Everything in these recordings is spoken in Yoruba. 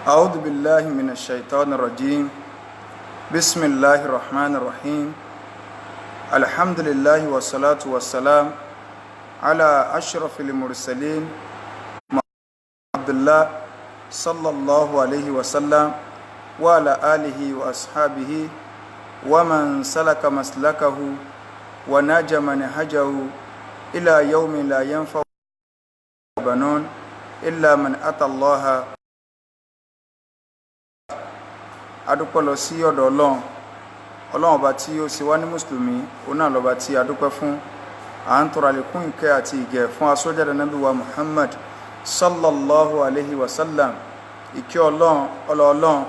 أعوذ بالله من الشيطان الرجيم بسم الله الرحمن الرحيم الحمد لله والصلاة والسلام على أشرف المرسلين عبد الله صلى الله عليه وسلم وعلى آله وأصحابه ومن سلك مسلكه ونهج منهجه إلى يوم لا ينفع بنون إلا من أتى الله. Adúpẹ́ lọ sí ọ̀dọ̀ Ọlọ́run ọba tí ó ṣe wá ní mùsùlùmí, òun náà lọ́ba tí adúpẹ́ fún. À ń tọrọ àlékún ìkẹ́ àti ìgẹ̀ fún aṣọ́jáde Nábì wa Muhammad sallallahu alaihi wasallam. Ìkẹ́ Ọlọ́run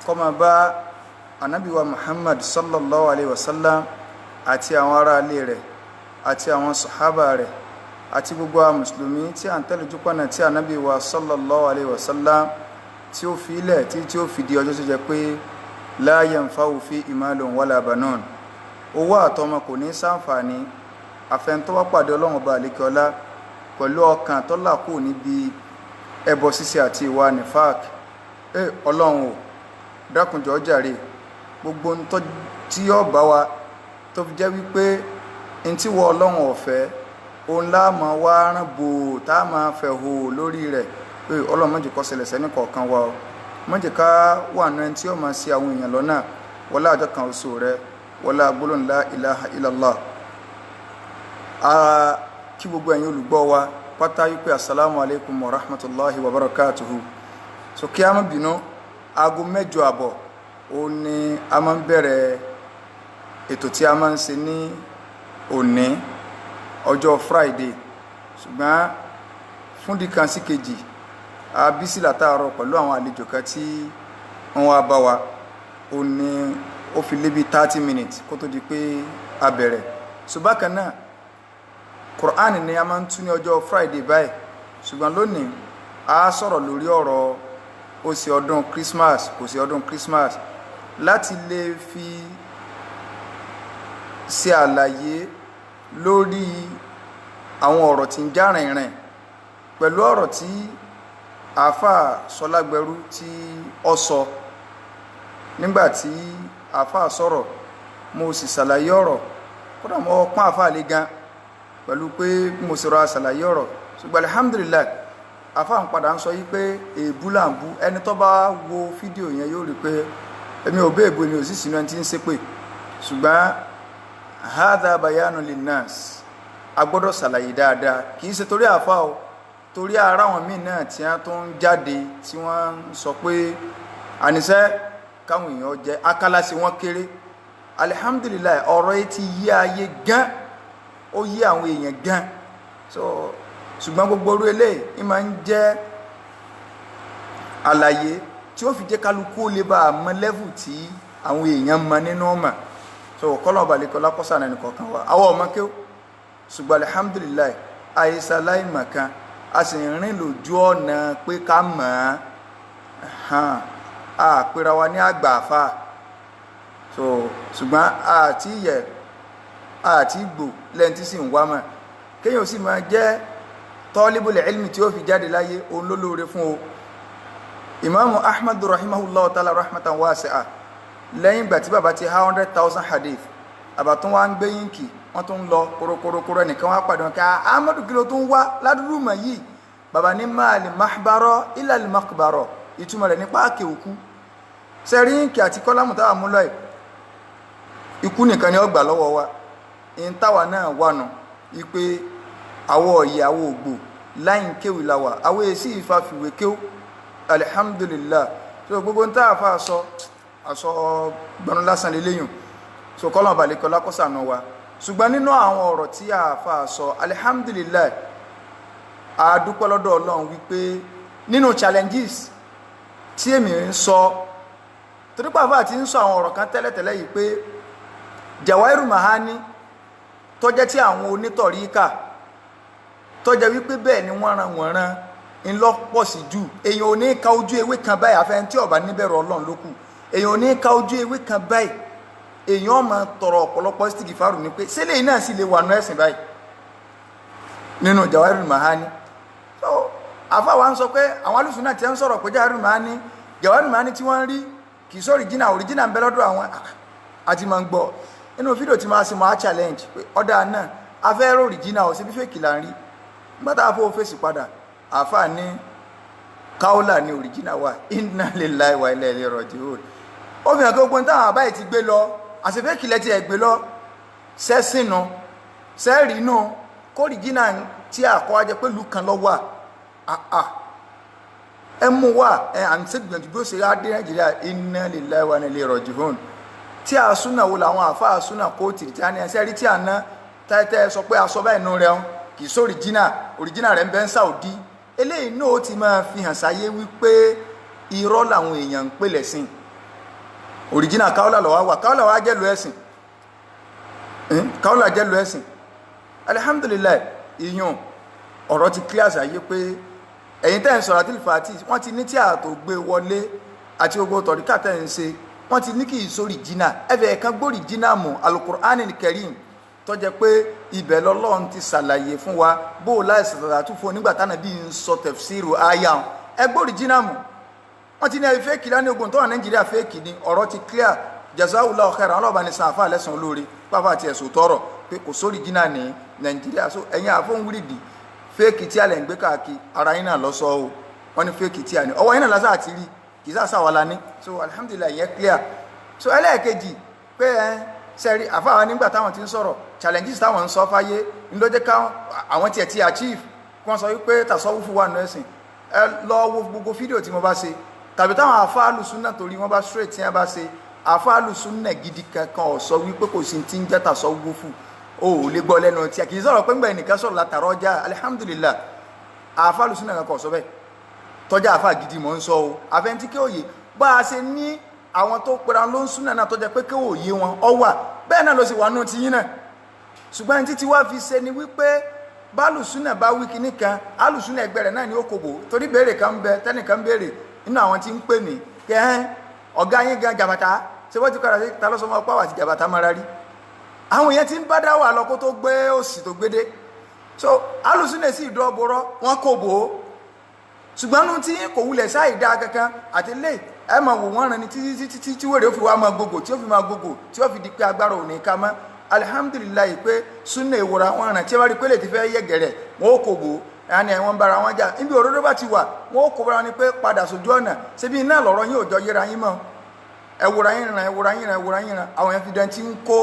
kó máa bá Ànábì wa Muhammad sallallahu alaihi wasallam àti àwọn ará ilé rẹ̀ àti àwọn sàhábà rẹ̀ àti gbogbo àwọn mùsùlùmí tí à ń tẹ̀lé ojúpọ̀nà tí Ànábì wa sallallahu alaihi wasallam tí ó fi ilẹ̀ tí ó fi di ọjọ́ tó jẹ́ pé la yanfa'u fi malun wala banun. Owó àtọmọ kò ní ṣàǹfààní àfẹnutọ́ wá pàdé Ọlọ́run ọba àlékọ́lá pẹ̀lú ọkàn tó là kúrò níbi ẹbọ ṣíṣe àti ìwà nifaq. Ọlọ́run ò dákunjọ́ jàre gbogbo tí yóò bá wa tó fi jẹ́ wípé n tí wọ Ọlọ́run ọ̀fẹ́ òun láàmú wá rán bò tá a máa fẹ̀ hò lórí rẹ̀. Ọlọ́run má jẹ́ kó ṣẹlẹ̀ sẹ́ni kọ̀ọ̀kan wa o, má jẹ́ ká wà náà tí ó máa ṣì àwọn èèyàn lọ́nà wọlá àjọ kan oṣù rẹ wọlá gbólóhùn la ilaha illallah. Kí gbogbo ẹ̀yin olùgbọ́ wa pátá wípé assalamu alaikum wa rahmatullahi wa barakatuhu. So kí a má bínú, aago 8:30 ó ní a máa ń bẹ̀rẹ̀ ètò tí a máa ń ṣe ní òní ọjọ́ Friday, ṣùgbọ́n fún dìkan sí kejì a bí sí látàárọ̀ pẹ̀lú àwọn àlejò kan tí wọ́n wá bá wa. Ó ní ó fi lé bí 30 minutes kó tó di pé a bẹ̀rẹ̀. Ṣùgbọ́n kan náà Quran ni a máa ń tú ní ọjọ́ Friday báyìí, ṣùgbọ́n lónìí a sọ̀rọ̀ lórí ọ̀rọ̀ ó ṣe ọdún Christmas kò ṣe ọdún Christmas láti lè fi ṣe àlàyé lórí àwọn ọ̀rọ̀ tí ń já rìnrìn pẹ̀lú ọ̀rọ̀ tí àáfàá Ṣọlágbẹrú tí ó sọ nígbàtí àáfàá sọ̀rọ̀. Mo sì ṣàlàyé ọ̀rọ̀, kódà mo pọ́n àáfàá lé gan pẹ̀lú pé mo sì rọra ṣàlàyé ọ̀rọ̀, ṣùgbọ́n alhamdulillah àáfàá ń padà ń sọ yí pé èébú là ń bú. Ẹni tó bá wo fídíò yẹn yóò rí pé èmi ò bẹ́ẹ̀ bo ni ò sì sínú ẹni tí ń ṣépè, ṣùgbọ́n hadha bayanu linnas, a gbọ́dọ̀ ṣàlàyé dáadáa. Kì í ṣe torí àáfàá o, torí ara wọn míì náà tí wọ́n tó ń jáde tí wọ́n ń sọ pé àníṣẹ́ káwọn èèyàn jẹ́ akálàsí wọn kéré. Alhamdulillah ọ̀rọ̀ yìí ti yí ayé gan, ó yí àwọn èèyàn gan. So ṣùgbọ́n gbogbo orú eléyìí ní máa ń jẹ́ àlàyé tí ó fi jẹ́ kálukú ó lè bá a mọ lẹ́vù tí àwọn èèyàn mọ nínú ọmọ. So kọ́lọ̀ balẹ̀kọ́ lápọ́sà náà nìkọ̀ọ̀kan wa àwọn ọmọ kéw, ṣùgbọ́n alhamdulillah àìsà láìmọ̀kan a sì rìn lójú ọ̀nà pé ká mọ̀ ọ́n àpèrà wa ní àgbà àfà. So ṣùgbọ́n àti gbò lẹ́yìn tí sì ń wá mọ̀ kéèyàn sì máa jẹ́ tọ́líbùl ilmi tí ó fi jáde láyé òun ló lóore fún o. Imamu Ahmad rahimahullah ta'ala rahmatan wasi'a lẹ́yìn ìgbà tí bàbá ti há 100,000 hadith àbàtún wá ń gbé yínkì wọ́n tún lọ kórókórókóró ẹnìkan wá pàdé wọn kí Ahmadu kí ló tún wá ládùúgbò mọ̀ yìí. Bàbá ní máàlì mahbaro ilal makbaro, ìtumọ̀ rẹ̀ ní páàkì òkú. Sẹ́rí yínkì àti kọ́lámù táwà mú lọ́ẹ̀ ikú nìkan ni ó gbà lọ́wọ́ wa. In táwa náà wà nù wípé àwọ̀ ọ̀yẹ̀ àwọ̀ ògbò láyìn kéwì láwà àwọ̀ èsì ìfàfìwé kéw alhamdulillah. So gbogbo ń táà fà àṣọ gbọnú lásán lélẹ́yìn. So kọ́lọ̀ balẹ̀kọ́ lákọ́sànà wa. Ṣùgbọ́n nínú àwọn ọ̀rọ̀ tí àáfàá sọ alhamdulillah a dúpẹ́ lọ́dọ̀ Ọlọ́run wípé nínú challenges tí èmi ń sọ torípé àáfàá ti ń sọ àwọn ọ̀rọ̀ kan tẹ́lẹ̀tẹ́lẹ̀ yìí pé Jawahirul Mahani tó jẹ́ tí àwọn onítọ̀ríkà tó jẹ́ wípé bẹ́ẹ̀ ni wọ́n ran ń lọ́pọ̀ sí jù. Èèyàn ò ní ka ojú ewé kan báyìí àfẹ́ni tí ó bá níbẹ̀rù Ọlọ́run ló kù. Èèyàn ò ní ka ojú ewé kan báyìí, èèyàn máa tọrọ ọ̀pọ̀lọpọ̀ istighfaru ní pé sílẹ̀ iná sì lè wà nú ẹ̀sìn báyìí nínú Jawahirul Mahani. So àfáà wa ń sọ pé àwọn alùsùn náà ti ń sọ̀rọ̀ pé Jawahirul Mahani Jawahirul Ma'ani tí wọ́n rí kì í sọ original ń bẹ lọ́dọ̀ àwọn àti máa ń gbọ́ inú fídíò tí máa ṣe máa challenge pé ọ̀dà náà afẹ́rẹ́ original ò sí bí fèkì là ń rí nígbà tá a fọ́ fèsì padà àáfàá ní káólà ní original wa inna lillahi wa inna ilaihi raji'un ó fi hàn pé gbogbo táwọn àbáyé ti gbé lọ àṣefèkì lẹ́tì ẹ̀ gbé lọ sẹ́sìnù sẹ́rìínù kórìjínà tí àkọ́ ajẹ́ pẹ̀lú kan lọ́wọ́ ẹ mú wá à ń ṣègbìyànjú bí ó ṣe á dé Nàìjíríà inna lillahi wa inna ilaihi raji'un tí a súnà wo làwọn àfáà súnà kó tìrìtánì ẹsẹ̀ rí tí a ná tẹ́tẹ́ sọ pé aṣọ báyìí nù rẹ̀ kì í sọ òrìjínà rẹ̀ ń bẹ ń Saudi eléyìí náà ó ti máa fi hàn sáyé wípé irọ́ làwọn èèyàn ń pè lẹ́sìn òrìjínà káwọ́là lọ́wọ́ wà káwọ́là wà jẹ́ lu ẹ̀sìn káwọ́là jẹ́ lu ẹ̀sìn alihamdulilayi ìyún ọ̀rọ̀ ti clear sáyé pé ẹ̀yin tẹ́ ń sọ̀rọ̀ àti ìfàtí wọ́n ti ní tí a tó gbé wọlé àti gbogbo tọ̀ríkà tẹ́ ń ṣe wọ́n ti ní kí ìsórí jìnnà ẹ̀fẹ̀ kan gbórí jìnnà mú alukur'an karim tó jẹ́ pé ibẹ̀ lọ́lọ́run ti ṣàlàyé fún wa bó o láì sàtàtà tún fún onígbà tánà bí n sọ tafsiru aya ẹ gbórí jìnnà mú wọ́n ti ní ẹ fẹ́ẹ̀kì lánàá ogun tó wà Nàìjíríà fẹ́ẹ̀kì ni ọ̀rọ̀ ti clear jazawullahu khairan ọlọ́ọ̀bá ní san àfáà lẹ́sàn olóore pàápàá àti ẹ̀sùn tọrọ pé kò sórí jìnnà ní Nàìjíríà so ẹ̀yin àfọ̀nwúrìdì fẹ́ẹ̀kì tí a lẹ̀ ń gbé káàkiri ara yín náà lọ́sọ̀ o wọ́n ní fẹ́ẹ̀kì tí a ní ọwọ́ yín náà lásà àti rí kì í sàṣà wà lání so alhamdulillah yẹn clear so ẹlẹ́ẹ̀kejì pé sẹ́rí àfáà nígbà táwọn ti ń sọ̀rọ̀ challenges táwọn ń sọ fáyé ń ló jẹ́ káwọn àwọn tiẹ̀ ti achieve kí wọ́n sọ wípé tasawufu wà nù ẹ̀sìn ẹ lọ wo gbogbo fídíò tí mo bá ṣe tàbí táwọn àfáà alùsùnà torí wọ́n bá straight tí wọ́n bá ṣe àfáà alùsùnà gidi kankan ò sọ wípé kò sí ti ń jẹ́ tasawufu o ò lè gbọ́ lẹ́nu tí a kì í sọ̀rọ̀ pé ńgbà ẹnìkan sọ̀rọ̀ látàrọ̀ ọjà alihamudulilá àfáà alùsùnà kankan ò sọ bẹ́ẹ̀ tọ́jà àfáà gidi mọ̀ ń sọ o àfẹ́ntí kí òye bá a ṣe ní àwọn tó pera ló ń súnà náà tọ́jà pé kí òye wọn ọ wà bẹ́ẹ̀ náà ló sì wà nù tiyín náà ṣùgbọ́n títí wá fi ṣe ni wípé bálùsúnà bá wí kíní kan alùsúnà ẹgbẹ́ rẹ̀ náà ni ó kòbò torí béèrè kan ń bẹ tẹ́nìkan béèrè nínú àwọn tí ń pè mí kẹ́hẹ́n ọ̀gá yín gan jàbàtà ṣé wọ́n ti kọ́ra sí ta lọ́sọmọ pàwọ́ àti jàbàtà mara rí àwọn èèyàn ti ń bá dá wà lọ kó tó gbé òsì tó gbé dé so alùsúnà sì dọ́bọ̀rọ̀ wọn kòbò ṣùgbọ́n nù tí kò wulẹ̀ sáì dá kankan àti lè ẹ máa wò wọ́n rán ni títí tí wèrè ó fi wá máa gbogbo tí ó fi máa gbogbo tí ó fi di pé agbára òní ká mọ́ alihamdulilayi pé súnà ìwòrán wọn ràn tí wọ́n rí pé lè ti fẹ́ yẹ gẹ̀rẹ̀ wọn ó kògbó ẹni ẹ̀wọ̀n bára wọn jà níbi òróró bá ti wà wọn ó kó bára ni pé padà sójú ọ̀nà ṣebí iná lọ̀rọ̀ yín ò jọ yẹra yín mọ́ ẹ̀wòrán yín ràn àwọn yẹn fi dẹ́n tí ń kó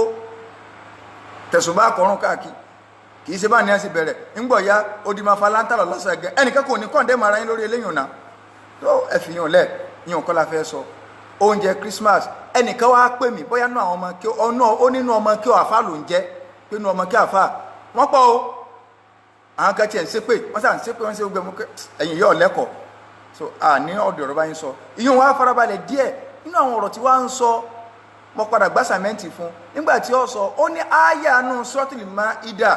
tẹ̀sùnbá àkọ́rùn káàkiri kì í ṣe bá ní ẹ̀sìn bẹ̀rẹ̀ ńgbọ̀ ya odi máa fa láńtàlọ̀ lọ́sọ̀ ẹ̀gẹ́ ẹnìkan kò ní kọ́ńdé mara yín lórí eléyìn náà tó ẹ̀fìyàn lẹ̀ yín kọ́ la fẹ́ sọ oúnjẹ Christmas ẹnìkan wá pè mí bóyá nú àwọn ọmọ kí ó nínú ọmọ kí ó àfà ló ń jẹ́ pé nú ọmọ kí àfà wọ́n pọ̀ o àwọn kan tiẹ̀ ń ṣépè wọ́n sà ń ṣépè wọ́n ṣe gbẹ mú ẹ̀yìn yóò lẹ́kọ̀ọ́ so ní ọ̀dọ̀ ọ̀rọ̀ bá yín sọ ìyún wa farabalẹ̀ díẹ̀ nínú àwọn ọ̀rọ̀ tí wọ́n ń sọ mo padà gbá sàmẹ́ǹtì fún nígbà tí ó sọ ó ní ááyà nù Suratul Maida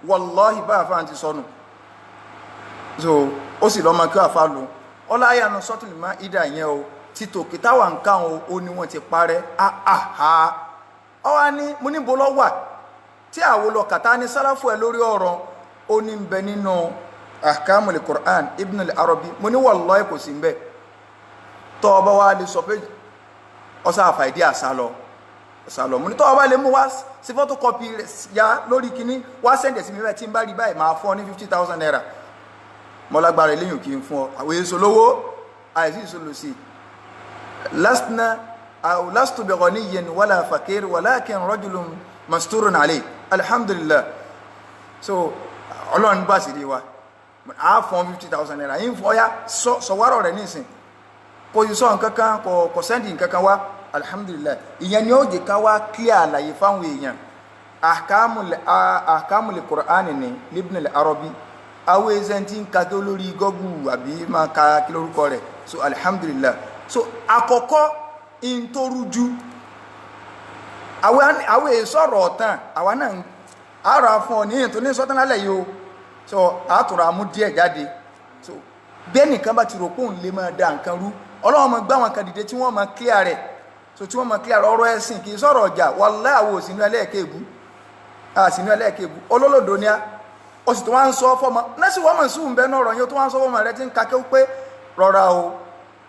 wallahi bá àfà ti sọnù so ó sì lọ́mọ kí àfà lò ó láyà nù Suratul Maida yẹn o títò kìtàwà nǹkan ó ní wọ́n ti parẹ́ ọ wá ní mo níbo lọ wà tí àwọn olùkàtà ní sálàfù ẹ lórí ọ̀rọ̀ ó ní ń bẹ nínú ahkamul Qur'an Ibn al-Arabi mo ní wallahi kò sí ń bẹ tọ́ ọba wa lè sọ pé ọsà àfàìdí àsálọ mo ní tọ́ ọba lè mú wá sí photocopy rẹ̀ ya lórí kíní wá sẹ́ndẹ̀ sí mi bẹ́ẹ̀ tí ń bá rí báyìí máa fún ọ ní 50,000 naira mọ́lágbára eléyìn kì í fún ọ àwọn èso lówó àìsí ìṣòlò sí لسنا أو لست بغني ولا فقير ولكن رجل مستور عليه الحمد لله so Ọlọ́run bá sì rí wa a fún 50,000 naira yín fún ọya sọwárọ̀ rẹ̀ nísìn kò sí sọ nǹkankan kò sẹ́ndì nǹkankan wá alhamdulillah ìyẹn ni ó jẹ́ ká wá clear àlàyé fáwọn èèyàn ahkamul Qur'an ní Ibn al-Arabi àwọn ẹ̀sẹ̀ tí ń ka tó lórí gọ́gù àbí máa ka kí lórúkọ rẹ̀ so alhamdulillah so àkọ́kọ́ in tó rújú àwọn èsọ̀rọ̀ ọ̀tàn àwọn náà ara fún ọ ní èyàn tó ní sọ́tán lálẹ́ yìí o so àtùrà mú díẹ̀ jáde so bẹ́ẹ̀ nìkan bá ti rò pé òun lè máa da nǹkan rú Ọlọ́run máa gbá wọn kan dìde tí wọ́n máa clear rẹ̀ so tí wọ́n máa clear ọ̀rọ̀ ẹ̀sìn kì í sọ̀rọ̀ ọjà wallahi àwọn òsínú ẹlẹ́ẹ̀kẹ́bù olólòdó ni a ó sì tó wá ń sọ fọ́mọ nẹ́sì wọ́n mọ̀ sí òun bẹ́ẹ̀ náà ọ̀rọ̀ yẹn tó wá ń sọ fọ́mọ rẹ tí ń kakẹ́ pé rọra o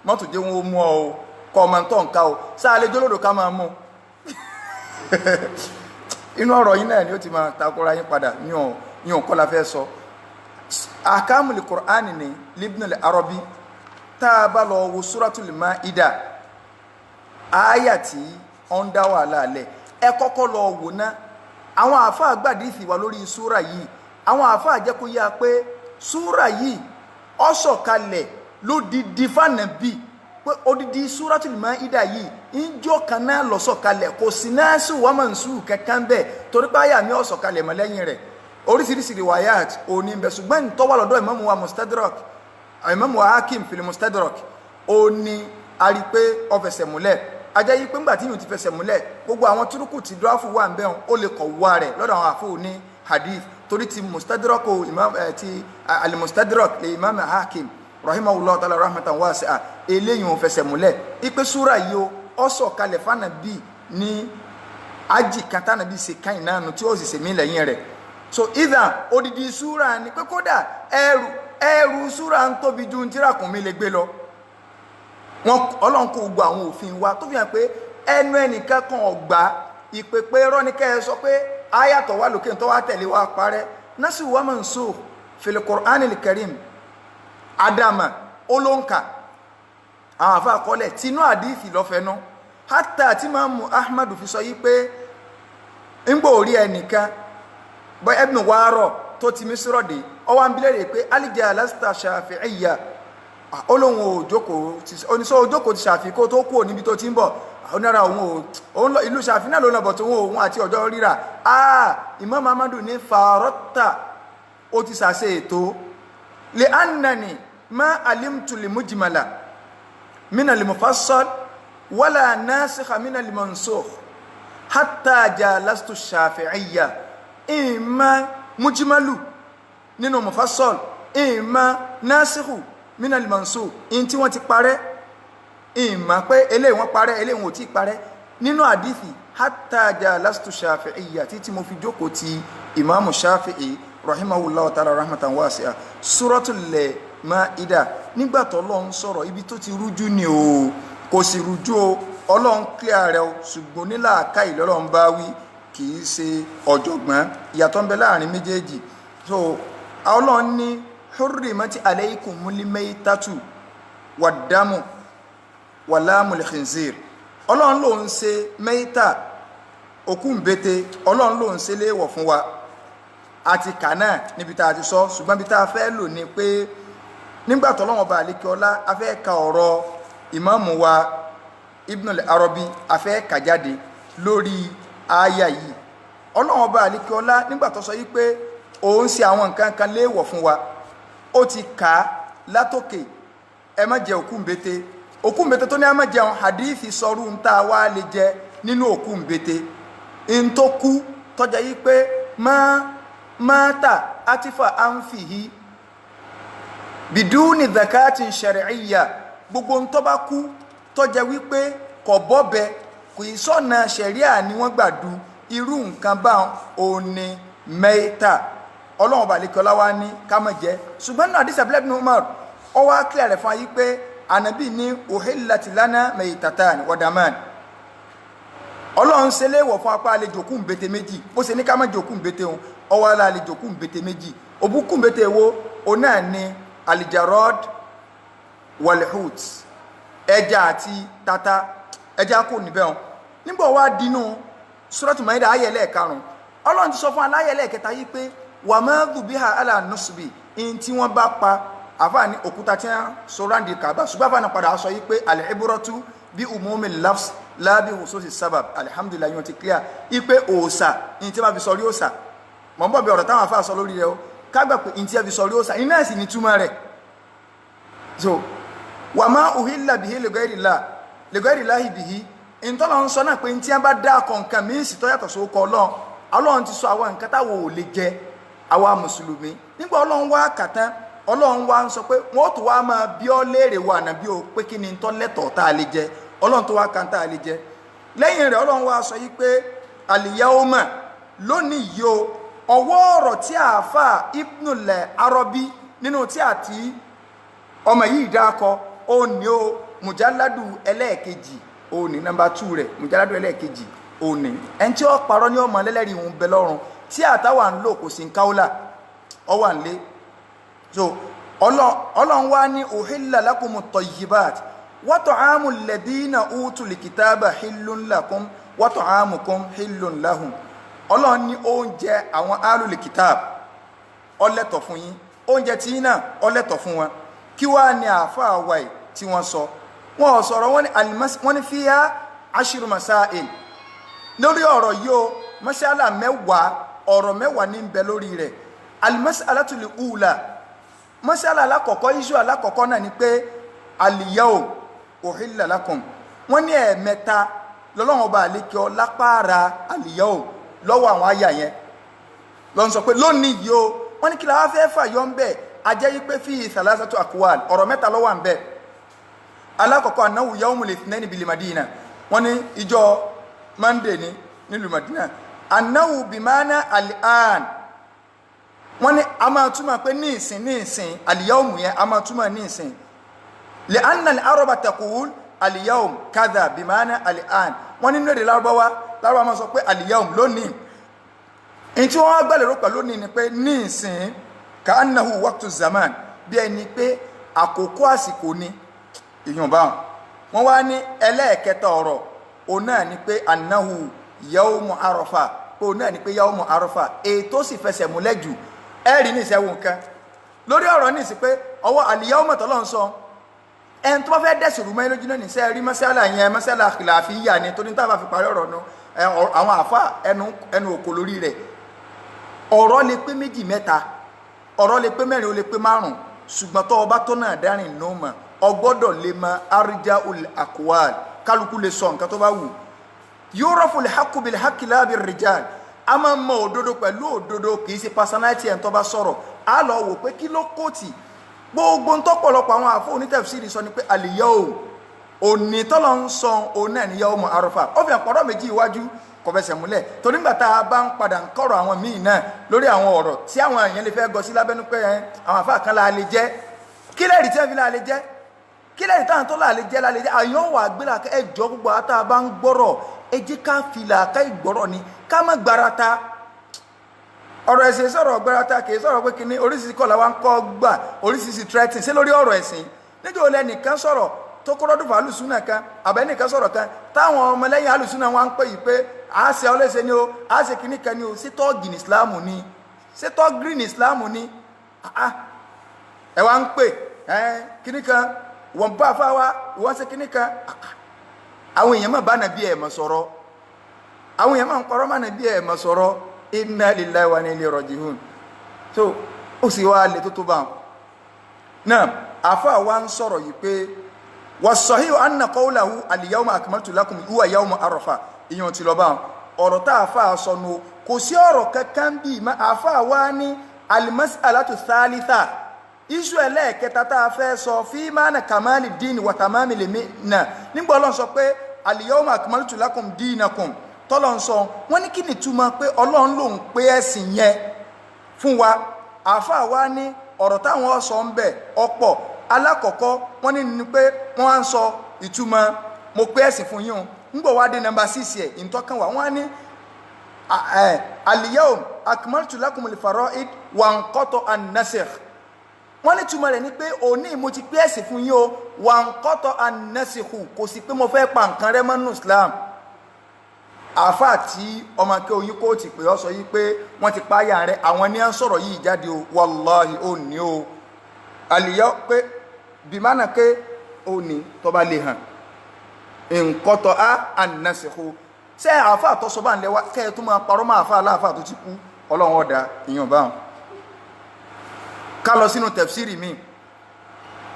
mọ́tò jẹ́ wọn ó mú ọ o kọ́ ọmọ tó ń ká o sáà lè jólódò ká máa mú inú ọ̀rọ̀ yín náà ni ó ti máa takora yín padà ní ọ̀kọ́ la fẹ́ sọ àkámùlì Qur'ani ní Ibn al-Arabi tá a bá lọ wo Suratul Maida àyà tí ó ń dá wàhálà lẹ̀ ẹ kọ́kọ́ lọ wò ná àwọn àáfàá gbàdíìsì wà lórí súrà yìí àwọn àáfàá jẹ́ kó yá pé súrà yìí ó sọ̀kalẹ̀ lódìdí fànàbí pé odidi Suratul Maida yìí ìjọ kan náà lọ sọ̀kalẹ̀ kò sí náà sí wọ́n mọ̀ nsú kankan bẹ́ẹ̀ torí pé àyà mi ó sọ̀kalẹ̀ mọ́ lẹ́yìn rẹ̀ oríṣiríṣi riwayat òní ń bẹ ṣùgbọ́n ní tọ́wọ́ lọ́dọ̀ Imam wa Mustadrak Imam wa Hakim fil Mustadrak òní a rí pé ó fẹsẹ̀ múlẹ̀ ajá yìí pé ńgbà tí yìí ti fẹsẹ̀ múlẹ̀ gbogbo àwọn túrúkù tí dọ́àfù wà ń bẹ́ẹ̀ ó lè kọ̀ wá rẹ̀ lọ́dọ̀ àwọn àfọ̀ ní hadith torí ti Mustadrak ti al-Mustadrak lè Imam Hakim rahimahullah ta'ala rahmatan wasi'a eléyìí ò fẹsẹ̀ múlẹ̀ ipe súra yìí ó sọ̀kalẹ̀ fànàbí ní ájì kan tánàbí ṣe káyìn náà nù tí ó sì ṣe mí lẹ́yìn rẹ̀ so ìdá odidi súra ni pé kódà ẹrù súra ń tóbi ju tírakùnmí lè gbé lọ wọn Ọlọ́run kó gbogbo àwọn òfin wa tó fi hàn pé ẹnu ẹnìkan kan ọgbà ìpè pé rọ́nìkẹ́ ẹ sọ pé ayàtọ̀ wà lókè tó wá tẹ̀lé wa parẹ́ nasi wa mansukh fil Qur'anil Karim adama olóǹkà àwọn àfa àkọọ́lẹ̀ tinú àdìsí lọ́fẹ̀ẹ́nu hátà tí Imamu Ahmadu fi sọ yí pé ń gbò orí ẹnìkan bọ́ Ibn Waro tó ti Misrọ̀ dé ọwọ́ ń bilẹ̀ rẹ̀ pé alìjẹ́ alásítà Shafi'iyya olóhùn oníṣọ́ òjòkó ti Shafi'i kó tó kú níbi tó ti ń bọ̀ onára òun ìlú Shafi'i náà ló nà bọ̀ tó òun àti ọjọ́ ríra Imam Ahmadu ní farọ́tà ó ti sàṣe ètò lè annani ma alimtu li mujmala min al mufassal wala nasikha min al mansukh hatta jalastu Shafi'iyya imma mujmalu nínú mufassal imma nasikhu min al mansukh in tí wọ́n ti parẹ́ imma pé eléyìí wọ́n parẹ́ eléyìí wọ́n ti parẹ́ nínú hadithi hatta jalastu Shafi'iyya tí mo fi jókòó ti Imam Shafi'i rahimahullah ta'ala rahmatan wasi'a Suratul Maida nígbà tó Ọlọ́run sọ̀rọ̀ ibi tó ti rújú ni o kò sì rújú o Ọlọ́run clear rẹ̀ o ṣùgbọ́n nílà káì lọ́lọ́run bá wí kì í ṣe ọ̀jọ̀gbọ́n ìyàtọ̀ ń bẹ láàrin méjèèjì so Ọlọ́run ní hurrimati alaykumul maytatu wad-damu wa lahmul khinzir Ọlọ́run ló ń ṣe mẹ́ta òkú ńbete Ọlọ́run ló ń ṣe léèwọ̀ fún wa àti kànáà níbi tá a ti sọ ṣùgbọ́n bí tá a fẹ́ lò ní pé nígbà tó Ọlọ́run ọba àlékè ọlá a fẹ́ ka ọ̀rọ̀ ìmáàmù wa Ibn al-Arabi a fẹ́ kà jáde lórí àyà yìí Ọlọ́run ọba àlékè ọlá nígbà tó sọ yìí pé òun ṣe àwọn nǹkan kan léèwọ̀ fún wa ó ti kà á látòkè ẹ má jẹ òkú ńbete tó ní a má jẹun hadithi sọrú ń tá a wá lè jẹ nínú òkú ńbete ń tó kú tọ́jà yìí pé mata atifa anfihi biduni zakatin shar'iyya gbogbo ń tó bá kú tọ́jà wípé kò bọ́bẹ kò í sọ̀nà ṣẹ̀ríà ni wọ́n gbàdú irú nǹkan bá òní mẹ́ta Ọlọ́run bá lè kọ́lá wá ní ká má jẹ ṣùgbọ́n náà àdìsí Abdullah ibn Umar ó wá kílẹ̀ rẹ̀ fún ayé pé ànábì ní uhillati lana maytatan wa daman Ọlọ́run ṣe léèwọ̀ fún apá àlejò kú ńbete méjì bó ṣe ní ká má jòkú ńbete òun ọwọ́ àlejò kú ńbete méjì òbúkú ńbete wo òun náà ní alijarod walhut ẹja àti tata ẹja kò níbẹ̀ wọn nígbà wá dínú Suratul Maida ayẹlẹ́ karùn-ún Ọlọ́run ti sọ fún aláyẹlẹ́ kẹta yìí pé wà má dhubiha ala nusbi in tí wọ́n bá pa àfáàní òkúta tí wọ́n sọ́ráǹdì kàbá ṣùgbọ́n àfáàní padà sọ yìí pé al-ibratu bí umumil lafz la bi khususis sabab alhamdulillah yóò ti clear ipe òòsà in tí wọ́n fi sọ rí òòsà mọ̀ ń bọ̀ bí ọ̀rọ̀ táwọn afáà sọ lórí rẹ̀ o kágbà pé in tí wọ́n fi sọ rí òòsà iná ẹ̀sìn ní túmọ̀ rẹ̀ so wà má uhilla bihi li ghayrillahi bihi in tọ́lọ́ ń sọ náà pé in tí wọ́n bá dá kọ̀ọ̀kan mí sì tọ́ yàtọ̀ sókọ Ọlọ́run ti sọ àwọn nǹkan táwọn ò lè jẹ àwa mùsùlùmí nígbà Ọlọ́run wá kàtán Ọlọ́run wá ń sọ pé wọ́n tó wá máa bí ọ léèrè wà nàbí o pé kí ni tọ́ lẹ́tọ̀ọ́ tá a lè jẹ Ọlọ́run tó wá kan tá a lè jẹ lẹ́yìn rẹ̀ Ọlọ́run wá sọ yìí pé al-yawma lónìí yìí o ọwọ́ ọ̀rọ̀ tí àáfà Ibn al-Arabi nínú tí àti ọmọ yìí dákọ ó ní o mujalladu ẹlẹ́ẹ̀kejì òní nọ́mbà 2 rẹ̀ mujalladu ẹlẹ́ẹ̀kejì òní ẹni tí ó parọ́ ní ọmọ ẹlẹ́rìí òun bẹ lọ́rùn tí àtàwà ń lò kò sí ń káwọ́là ọ wà ń lé so ọlọ́run wá ní uhilla lakumu tayyibat wa ta'amul ladina utul kitaba hillun lakum wa ta'amukum hillun lahum ọlọ́run ní oúnjẹ àwọn alul kitab ó lẹ́tọ̀ fún yín oúnjẹ tí yín náà ó lẹ́tọ̀ fún wọn kí wá ní àáfàá wáyé tí wọ́n sọ wọ́n sọ̀rọ̀ wọ́n ní fiha ashru masail lórí ọ̀rọ̀ yìí o masala mẹ́wàá ọ̀rọ̀ mẹ́wàá ní bẹ lórí rẹ̀ al-mas'alatul ula masala alákọ̀ọ́kọ́ iṣu alákọ̀ọ́kọ́ náà ni pé al-yawm uhilla lakum wọ́n ní ẹ̀ẹ̀mẹ́ta lọ́lọ́run ọba àlékè lápára al-yawm lọ́wọ́ àwọn àyà yẹn lọ́n sọ pé lónìí yìí o wọ́n ní kí la wá fẹ́ fàyọ́ ń bẹ̀ ajẹ́ yí pé fi thalathatu aqwal ọ̀rọ̀ mẹ́ta ló wà ń bẹ̀ alákọ̀ọ́kọ́ annahu yawmul ithnaini bil madina wọ́n ní ìjọ monday ní nílùú madina annahu bimana al-an wọ́n ní a máa túmọ̀ pé ní ìsìn al-yawm yẹn a máa túmọ̀ ní ìsìn li anna al-araba taqul al-yawm kadha bimana al-an wọ́n ní lédè lárúbáwá máa sọ pé al-yawm lónìí in tí wọ́n gbà lérò pẹ̀lú lónìí ni pé ní ìsìn ka annahu waqtu zaman bí ẹni pé àkókò àsìkò ni èèyàn bá wọn wá ní ẹlẹ́ẹ̀kẹta ọ̀rọ̀ òun náà ni pé annahu yawmu arafa pé òun náà ni pé yawmu arafa ètò sì fẹsẹ̀ múlẹ̀ jù ẹ̀rí ní ìṣẹ́wọ̀n nǹkan lórí ọ̀rọ̀ ní ìsìn pé ọwọ́ al-yawma tọ́lọ́ ń sọ ẹni tó bá fẹ́ dẹ̀sì rúmọ́ lójú náà nìṣẹ́ rí mọ́sálà yẹn mọ́sálà khilafiyya ni torí táwọn fi parí ọ̀rọ̀ nu àwọn àfa ẹnu òkò lórí rẹ̀ ọ̀rọ̀ lè pé méjì mẹ́ta ọ̀rọ̀ lè pé mẹ́rin ó lè pé márùn ṣùgbọ́n tó ọba tó náà dárìn nù mọ́ ọgbọ́dọ̀ lè mọ arjaul aqwal kálukú lè sọ nǹkan tó bá wù yurafu al-haqqu bil-haqqi la bir-rijal a máa mọ òdodo pẹ̀lú òdodo kì í ṣe personality ẹ̀ tó bá sọ̀rọ̀ a lọ wò pé kí ló kóòtì gbogbo ń tọ́pọ̀lọpọ̀ àwọn àfọ onítẹ̀fsírì sọ ni pé al-yawm òní tọ́lọ́ ń sọ òun náà ní yawmu arafa ó fi àpọ̀rọ̀ méjì iwájú kò fẹsẹ̀ múlẹ̀ torí nígbà tá a bá ń padà ń kọ̀rọ̀ àwọn míì náà lórí àwọn ọ̀rọ̀ tí àwọn èèyàn lè fẹ́ gọ sí lábẹ́nú pé àwọn àfáà kan la lè jẹ́ kí lẹ́rìí tí wọ́n fi la lè jẹ́ kí lẹ́rìí táwọn tó la lè jẹ́ la lè jẹ́ àyàn wà gbéra ẹjọ́ gbogbo àtà bá ń gbọ́rọ̀ ẹ jẹ́ ká fìlà ká ìgbọ́rọ̀ ni ká má gbarata ọ̀rọ̀ ẹ̀sìn sọ̀rọ̀ gbarata kì í sọ̀rọ̀ pé kíní oríṣiríṣi kọ́ la wá ń kọ́ gbà oríṣiríṣi threatening sí lórí ọ̀rọ̀ ẹ̀sìn níjọ́ olè nìkan sọ̀rọ̀ tó kọ́rọ́dún fún alùsùnà kan àbẹ́nìkan sọ̀rọ̀ kan táwọn ọmọlẹ́yìn alùsùnà wa ń pè yìí pé a ṣe ọlẹ́sẹ̀ ni o a ṣe kíní kan ni o ṣé tọ́ọ̀gì ní islam ni ṣé tọ́ọ̀gì ní islam ni ẹ wá ń pè kíní kan wọ́n bá fá wa wọ́n ṣe kíní kan àwọn èèyàn máa bá nàbí ẹ̀ mọ̀ sọ̀rọ̀ àwọn èèyàn máa ń parọ́ máa nàbí ẹ̀ mọ̀ sọ̀rọ̀ inna lillahi wa inna ilayhi raji'un so ó sì wá lè tó bá wọn náà àfa wa ń sọ̀rọ̀ yìí pé was-sahihu anna qawlahu al-yawma akmaltu lakum huwa yawmu arafa ìyọ̀n ti lọ bá ọ̀rọ̀ tá a fà sọ nù kò sí ọ̀rọ̀ kankan bí ma àfà wá ní al-mas'alatu thalitha iṣu ẹlẹ́ẹ̀kẹta tá a fẹ́ sọ fi mana kamali din wa tamami limina nígbà Ọlọ́run sọ pé al-yawma akmaltu lakum dinakum tọ́lọ́ ń sọ wọ́n ní kí ni túmọ̀ pé Ọlọ́run ló ń pé ẹ̀sìn yẹn fún wa àfà wá ní ọ̀rọ̀ táwọn sọ ń bẹ̀ ọ̀pọ̀ alákọ̀ọ́kọ́ wọ́n ní pé wọ́n á ń sọ ìtumọ̀ mo pé ẹ̀sìn fún yín ngbọ wá dé number 6 ẹ̀ ìntọ́kàn wà wọ́n ní al-yawm akmaltu lakum al-fara'id wa anqata an-nasikh wọ́n ní túmọ̀ rẹ̀ ní pé òní mo ti pé ẹ̀sìn fún yín o wa anqata an-nasikh kò sí pé mo fẹ́ pa nǹkan rẹ́ mọ́nú Islam àfáà tí ọmọ akẹ́ oyin kó ti pè ọ́ sọ yí pé wọ́n ti páyà rẹ̀ àwọn ní à ń sọ̀rọ̀ yìí jáde o wallahi ó ní o al-yawm pé bìmánà ké ó ní tó bá lè hàn nkọtọ a anasihu ṣe àáfàá tó sọ bá ń lẹ́wà kẹ́ ẹ tó máa parọ́ máa fà láàfàá tó ti kú ọlọ́run ọ̀dà ìyàn báwọn ká lọ sínú tẹ̀fsírì mi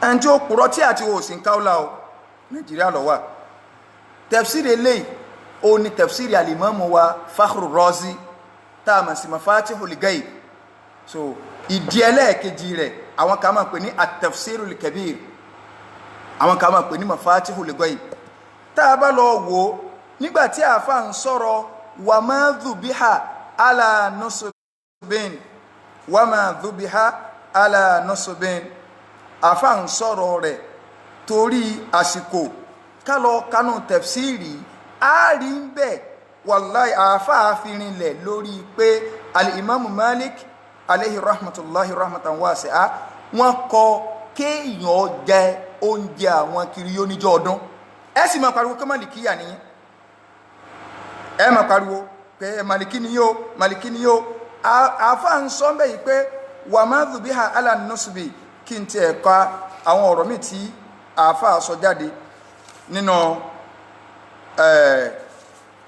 ẹni tí ó purọ́ tí àti òsì ń káwọ́lá o Nàìjíríà lọ wà tẹ̀fsírì eléyìí ó ní tẹ̀fsírì al-Imamu wa Fakhru Razi tá a mọ̀ sí Mafatihul Ghaib so ìdí ẹlẹ́ẹ̀kejì rẹ̀ àwọn kan máa pè ní at-Tafsirul Kabir àwọn kan máa pè ní Mafatihul Ghaib tá a bá lọ wò nígbàtí àfà ń sọ̀rọ̀ wà máa dhubiha ala nusubin wà máa dhubiha ala nusubin àfà ń sọ̀rọ̀ rẹ̀ torí àsìkò ká lọ kánú tafsiri a rí ń bẹ̀ wàláì àáfàá fi rinlẹ̀ lórí pé al-Imam Malik alayhi rahmatullahi rahmatan wasi'a wọ́n kọ kéèyàn jẹ oúnjẹ àwọn kiriyó níjọ́ ọdún ẹ sì máa pariwo pé màlìkíyà nìyí ẹ máa pariwo pé màlìkí ni yóò màlìkí ni yóò àáfàá ń sọ bẹ́ẹ̀ yìí pé wa ma dhubiha ala nusbi kí n tiẹ̀ ka àwọn ọ̀rọ̀ mi tí àáfàá sọ jáde nínú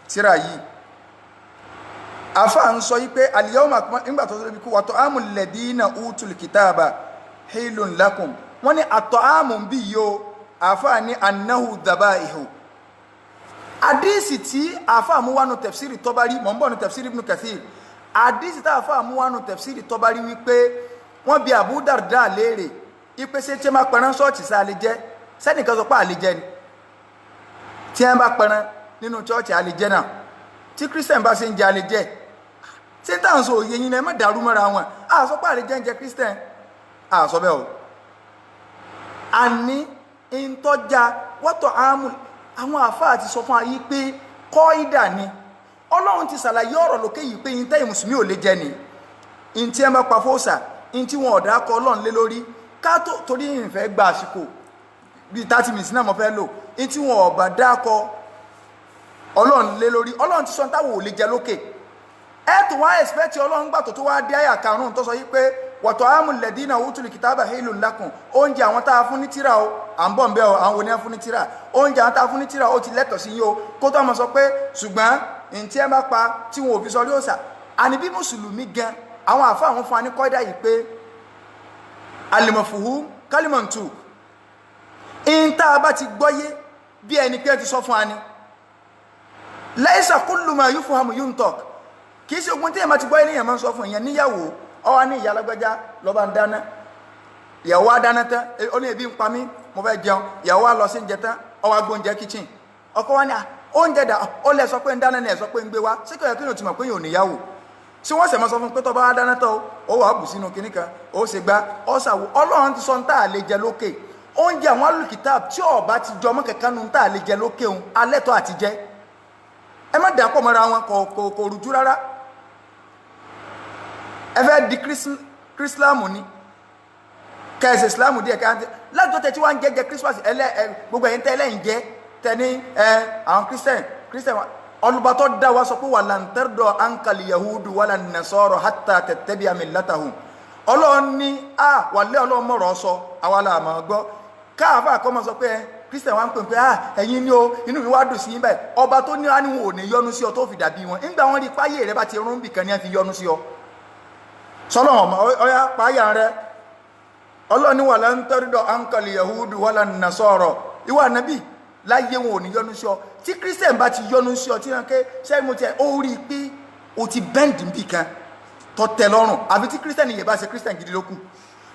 tírà yìí àáfàá ń sọ yìí pé al-yawma nígbà tó tóbi kú wa ta'amul ladina utul kitaba hilun lakum wọ́n ní at-ta'amu bí yóò àáfàá ní annahu dhabaihu àdísì tí àáfàá mú wánu tafsiri Tabari mọ̀ ń bọ̀ ní tafsiri Ibn Kathir àdísì tí àáfàá mú wánu tafsiri Tabari wípé wọ́n bi Abu Darda léèrè ipe ṣe tí máa pẹran ṣọ́ọ̀ṣì sá lè jẹ́ sẹ́nìkan sọ pé àlè jẹ́ ni tí wọ́n bá pẹran nínú ṣọ́ọ̀ṣì àlè jẹ́ náà tí Christian bá ṣe ń jẹ àlè jẹ́ ṣé ń tàn sọ òye yín ni ẹ má dàrú mọ́ra wọn a sọ pé àlè jẹ́ ń jẹ Christian a sọ bẹ́ẹ̀ o àní ìtọ́jà wọ́tọ̀ àmú àwọn àfáà ti sọ fún ayé pé kọ́ ìdà ni Ọlọ́run ti ṣàlàyé ọ̀rọ̀ lókè yìí pé yín tẹ́yìn mùsùlùmí ò lè jẹ ni in tí ẹ bá pa fóòsà in tí wọn ọ̀dà kọ Ọlọ́run lé lórí ká tó torí ìfẹ́ gba àsìkò bíi 30 minutes náà mo fẹ́ lò in tí wọn ọ̀bà dákọ Ọlọ́run lé lórí Ọlọ́run ti sọ táwọn ò lè jẹ lókè ẹ tó wá expect Ọlọ́run gbà tó wá dé àyà karùn-ún tó sọ yìí pé wọ̀tọ̀ àmúlẹ̀ ladina utul kitaba hilun lakum oúnjẹ àwọn tá a fún ní tírà o à ń bọ̀ ń bẹ́ o àwọn oníyàn fún ní tírà oúnjẹ àwọn tá a fún ní tírà ó ti lẹ́tọ̀ sí yín o kó tó mọ̀ sọ pé ṣùgbọ́n ntí ẹ bá pa tí wọn ò fi sọrí òòsà àní bí mùsùlùmí gan àwọn àfa àwọn fún wa ní kọ́ídà yìí pé al-mafhum kalimatun in tá a bá ti gbọ́yé bí ẹni pé ẹ ti sọ fún wa ni laysa kullu ma yufhamu yuntaq kì í ṣe ogun tí ẹ máa ti gbọ́yé léèyàn máa ń sọ fún èèyàn níyàwó ọwọ́ ní ìyá alágbájá lọ́ba ń dáná ìyàwó á dáná tán ó ní ebi ń pa mí mo fẹ́ jẹun ìyàwó á lọ sí oúnjẹ tán ọwọ́ agbóúnjẹ kitchen ọkọ wa ní oúnjẹ dà ó lẹ sọ pé ń dáná ní ẹ sọ pé ń gbé wá sí kò yẹ kí n ò ti mọ̀ pé yóò níyàwó tí wọ́n sì máa sọ fún pé tọ́ba á dáná tán ó wà á bù sínú kinní kan ó ṣe gbá ó ṣàwò Ọlọ́run ti sọ ń tà lè jẹ lókè oúnjẹ àwọn alùkìtà tí ọba ti jọ ọmọ kẹkẹ nu ń tà lè jẹ lókè òun alẹ́ tó àti jẹ ẹ má dà pọ̀ mọ́ra wọn kò rújú rárá ẹ fẹ́ di kírísílámù ni kẹsì ìsìlámù díẹ̀ káàntì láti tẹ́ tí wọ́n ń jẹ́ kírísímàsì gbogbo ẹ̀yìn tẹ́lẹ̀ ń jẹ́ tẹ́ni àwọn kírísítẹ̀n olùbátọ́ dá wa sọ pé wà láǹtẹ́rọ̀dọ̀ ankali yahudu wà lánàṣọ́rọ̀ hátà tẹ̀tẹ̀bí amillatahum Ọlọ́run ní wàlẹ́ Ọlọ́run mọ̀rọ̀ sọ àwa la máa gbọ́ káàfà àkọ́mọ sọ pé kírísítẹ̀n wa ń pè pé ẹ̀yin ni o inú mi wá dùn sí yín báyìí ọba tó ní wani wọn ò ní yọ́nú sí ọ tó fi dàbí wọn nígbà wọn rí páyé rẹ bá ti rún bìkan ní ẹ fi yọ́nú sí ọ sọlọ́wọ́n ọ̀yá páyà rẹ Ọlọ́run ní wà láǹtẹ́rọ̀dọ̀ ankali yahudu wà lánàṣọ́rọ̀ ìwà nàbí láyé wọn ò ní yọ́nú sí ọ tí kírísítẹ̀n bá ti yọ́nú sí ọ tí wọn ké sẹ́yìn mo ti ó rí i pé o ti bẹ́ǹdì níbì kan tó tẹ́ lọ́rùn àbí tí kírísítẹ̀n yẹn bá ṣe kírísítẹ̀n gidi lókù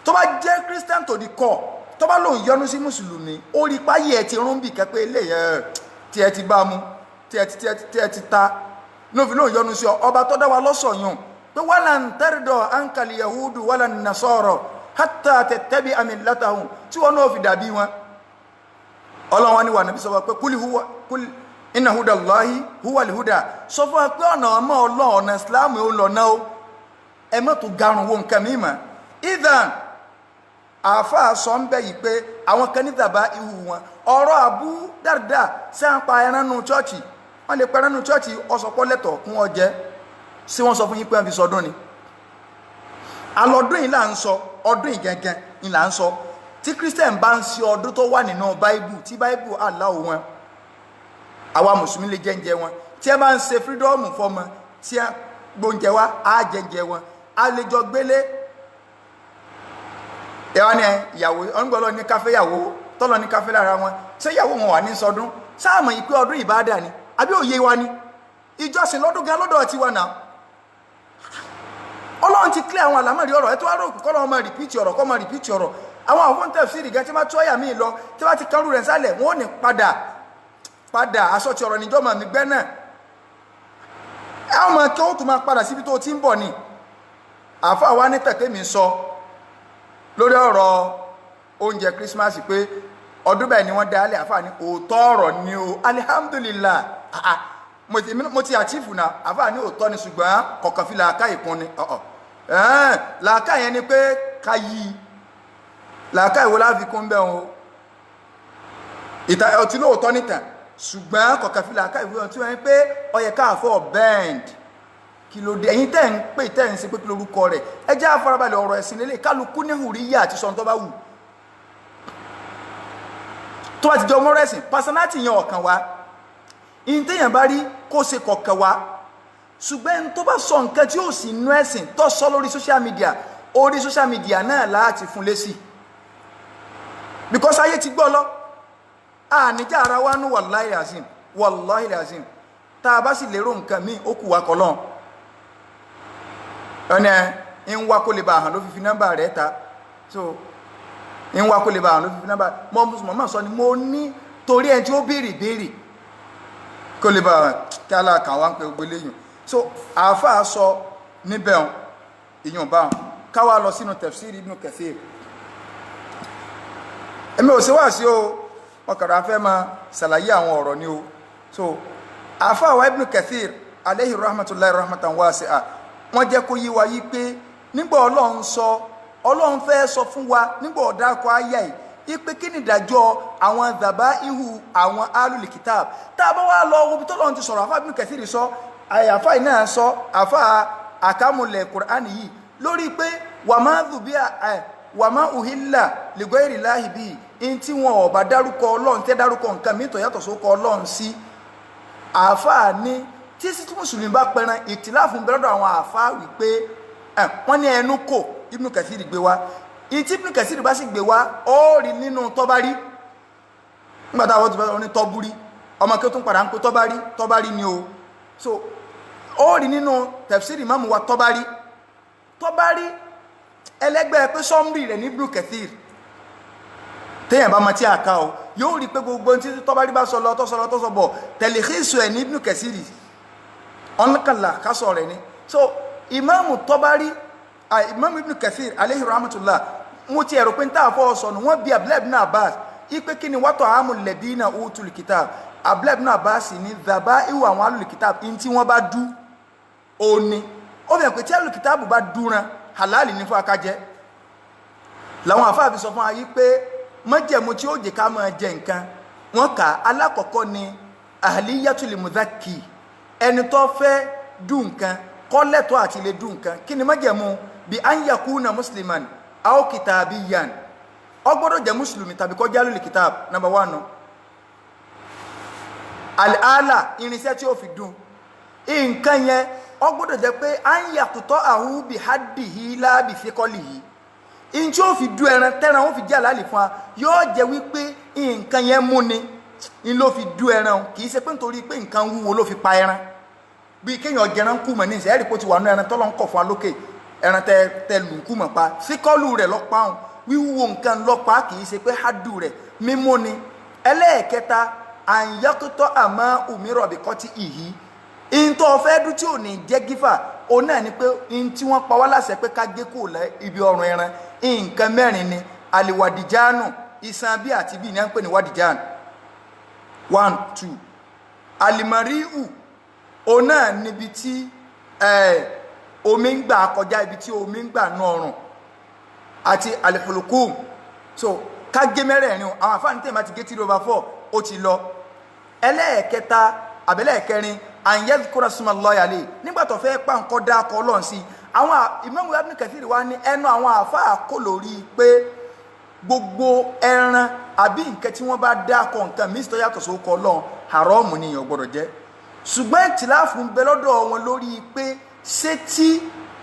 tó bá jẹ́ kírísítẹ̀n tó di kọ́ tó bá lòun yọ́nú sí mùsùlùmí ó rí i páyé ẹ ti rún bì kan pé eléyẹ tí ẹ ti bá mu tí ẹ ti ta lófin lòun yọ́nú sí ọ ọba tó dá wa lọ́sọ̀yún pé walan tarda ankal yahudu walan nasara hatta tattabi'a millatahum tí wọn náà fi dàbí wọn Ọlọ́run ni wà nàbí sọ pé kúlì inna hudallahi huwal huda sọ fún wa pé ọ̀nà ọmọ Ọlọ́run ọ̀nà Islam ò lọ náà ẹ mọ́ tó garun wo nǹkan mímọ́ idan àáfàá sọ ń bẹ́ yìí pé àwọn kan ní dàbá ihu wọn ọ̀rọ̀ Abu Darda sí à ń pa ẹran nù chọ́ọ̀chì wọ́n lè pa ẹran nù chọ́ọ̀chì ọ̀sọ̀pọ̀ lẹ́tọ̀ kún ọ jẹ́ sí wọ́n sọ fún yín pé wọ́n fi sọdún ni alọ́dún yìí là ń sọ ọdún yìí gẹ́gẹ́ yìí là ń sọ tí Christian bá ń ṣe ọdún tó wà nínú báíbù tí báíbù aláwọ̀ wọn àwa mùsùlùmí lè jẹ́ǹjẹ́ wọn tí ẹ bá ń ṣe fírídọ́ọ̀mù fọmọ tí ẹ gbóúnjẹ wá á jẹ́ǹjẹ́ wọn a lè jọ gbélé ẹ̀wọ̀n ni ìyàwó ọ̀nùgbọ́lọ́ ní káfẹ́ ìyàwó tọ́lọ ní káfẹ́ lára wọn ṣé ìyàwó wọn wà ní sọdún sáàmù yìí pé ọdún ìbáadà ni àbí òye wa ni ìjọsìn lọ́dún gan lọ́dọ̀ ti wà náà Ọlọ́run ti clear àwọn àlámọ̀rí ọ̀rọ̀ ẹ tó wá rò kọ́ lọ́wọ́ máa rìpíìtì ọ̀rọ̀ kọ́ máa rìpíìtì ọ̀rọ̀ àwọn àwọn tafsiri gan tí wọ́n tó ọ̀yà míì lọ tí wọ́n ti kárù rẹ̀ sálẹ̀ wọ́n ò ní padà aṣọ ti ọ̀rọ̀ níjọ́ màmí gbẹ́ náà àwọn ọmọ kí ó tún máa padà síbi tó ti ń bọ̀ ni àfáà wa ní tẹ̀tẹ̀ mi sọ lórí ọ̀rọ̀ oúnjẹ Christmas pé ọdún bẹ́ẹ̀ ni wọ́n dálé àfáà ní òótọ́ ọ̀rọ̀ ni o alihamdulillah mo ti àchífù náà àfáà ní òótọ́ ni ṣùgbọ́n kọ̀ọ̀kan fi làákà ìkun ni làákà yẹn ni pé ká yí làákà ìwọ láfikún bẹ́ẹ̀ o ọtí lóòótọ́ nìtàn ṣùgbọ́n kọ̀ọ̀kan fi làákà ìwọ tí wọ́n ń pé ọyẹ káàfọ́ bend kí ló dé ẹ̀yin tẹ́ ń pè tẹ́ ń ṣe pé kí lórúkọ rẹ̀ ẹ jẹ́ àfarabalẹ̀ ọ̀rọ̀ ẹ̀sìn lélẹ̀ kálukú ní hùríyà àti sọ̀n tó bá wù tó bá ti jẹ́ ọmọ rẹ̀sìn personality yẹn ọ̀kan wa ìyìn téèyàn bá rí kó ṣe kọ̀ọ̀kan wa ṣùgbọ́n tó bá sọ nǹkan tí ó sì nú ẹ̀sìn tó sọ lórí social media náà láti fún lésì because ayé ti gbọ́ lọ àníjà ara wa nú wallahi lazim tá a bá sì lérò nǹkan míì ó kù wá kọlọ́n ẹni ń wá kó lè bá àhàn ló fi nọ́mbà rẹ̀ ta so ń wá kó lè bá àhàn ló fi nọ́mbà mọ́ sọ ni mo ní torí ẹni tí ó béèrè kó lè bá kí aláàkà wá ń pẹ gbogbo léyìn so àáfàá sọ níbẹ̀ ìyàn bá káwá lọ sínú tafsir Ibn Kathir èmi ò sí wá sí o ọkàrà afẹ́ máa ṣàlàyé àwọn ọ̀rọ̀ ni o so àáfàá wa Ibn Kathir alayhi rahmatullahi rahmatan wasi'a wọ́n jẹ́ kó yí wa yí pé nígbà ọlọ́run fẹ́ sọ fún wa nígbà ọ̀dákọ̀ ayá yìí pé kí ni ìdájọ́ àwọn zàbá ihu àwọn alul kitab tá a bá wá lọ wo bí tọ́lọ́run ti sọ̀rọ̀ àfáà Ibn Kathir sọ àfáà náà sọ àfáà àkámùlẹ̀ Kùránì yìí lórí pé wàmá uhilla li ghayri llahi bihi in tí wọn ò bá dárúkọ ọlọ́run tẹ́ dárúkọ nǹkan mìíràn yàtọ̀ sókọ ọlọ́run sí àfáà ní tí sí tí mùsùlùmí bá pẹran ìtìláfún bẹ́ẹ̀ lọ́dọ̀ àwọn àfáà wípé wọ́n ní ẹnu kò Ibn Kathir gbé wá ìtí Ibn Kathir bá sì gbé wá ó rí nínú tọ́bárí nígbàtà àwọn òtùbẹ́ wọn ní tọ́búrí ọmọ kí ó tún padà ń pé tọ́bárí ni o so ó rí nínú tafsir Imam wa tọ́bárí ẹlẹ́gbẹ́ pé sọ́mbì rẹ̀ ní Ibn Kathir téèyàn bá mọ tí a ká o yóò rí pé gbogbo tí tọ́bárí bá sọ lọ tó sọ bọ̀ tẹ̀lẹ̀kísù ẹ̀ ní Ibn Kathir ọ̀nàkànlá kásọ̀ rẹ̀ ni so Imam Ibn Kathir alayhi rahmatullah mo ti ẹ̀rọ pé ń tààfọ́ sọ̀nù wọ́n bí Abdullah ibn Abbas ipe kí ni wátọ̀ àmú lẹ̀dínà utul kitab Abdullah ibn Abbas ní zàbá ìwà àwọn alul kitab in tí wọ́n bá dú òní ó fi hàn pé tí alul kitab bá dúran halali ní fún akájẹ́ làwọn àfáàfi sọ fún ayé pé mọ́jẹ̀mú tí ó jẹ ká máa jẹ nǹkan wọ́n kà alákọ̀ọ́kọ́ ni ahliyatul mudhakki ẹni tó fẹ́ dùn nǹkan kọ́lẹ́tọ̀ àti lè dùn nǹkan kí ni mọ́jẹ̀mú bí an yakuna musliman aw kitabiyan ó gbọ́dọ̀ jẹ́ mùsùlùmí tàbí kó jẹ́ alul kitab number 1 al-ala irinṣẹ́ tí ó fi dùn nǹkan yẹn ó gbọ́dọ̀ jẹ́ pé an yaqta'ahu bi haddihi la bi thiqalihi in tí ó fi dùn ẹran tẹ́ran ó fi jẹ́ àlàálì fún wa yóò jẹ́ wípé nǹkan yẹn mú ni in ló fi dùn ẹran kì í ṣe pé nítorí pé nǹkan wúwo ló fi pa ẹran bí kéèyàn jẹran kú mọ̀ ní ìṣẹ́ ẹ̀rí pé ó ti wà nú ẹran tọ́lọ́ ń kọ̀ fún wa lókè ẹran tẹ lù kú mọ̀ pa síkọ́lù rẹ̀ lọ́pàá hàn wíwúwo nǹkan lọ́pàá kì í ṣe pé hádù rẹ̀ mímú ni ẹlẹ́ẹ̀kẹta àyàkótọ́ àmọ́ òmíràn bí kọ́ ti ìhí in tó fẹ́ dún tí ò ní jẹ́ gífà òun náà ni pé in tí wọ́n pa wá láṣẹ pé ká gé kò lẹ́ ibi ọrùn ẹran nǹkan mẹ́rin ni àlìwàdìjánu iṣan bí àti bí ní à ń pè ní wàdìjánu 1 2 àlìmọ̀ríhù òun náà níbi tí omi ń gbà kọjá ibi tí omi ń gbà nú ọrùn àti alihulukum so ká gé mẹ́rẹ̀ẹ̀rin àwọn àfáàní tèmi àti gé 3/4 ó ti lọ ẹlẹ́ẹ̀kẹta àbẹ́lẹ́ẹ̀kẹrin àyẹ́dìkúrà súnmọ́ lọ́yàlè nígbà tó fẹ́ pa nǹkan dákọ̀ ọlọ́run sí àwọn Imam Ibn Kathir wá ní ẹnu àwọn àfáà kò lórí pé gbogbo ẹran àbí nǹkan tí wọ́n bá dákọ̀ nǹkan mísítọ́ yàtọ̀ sókọ̀ ọlọ́run haramu ni èèyàn gbọ́dọ̀ jẹ ṣùgbọ́n ìtìláàfù ń bẹ lọ́dọ̀ wọn lórí pé ṣé tí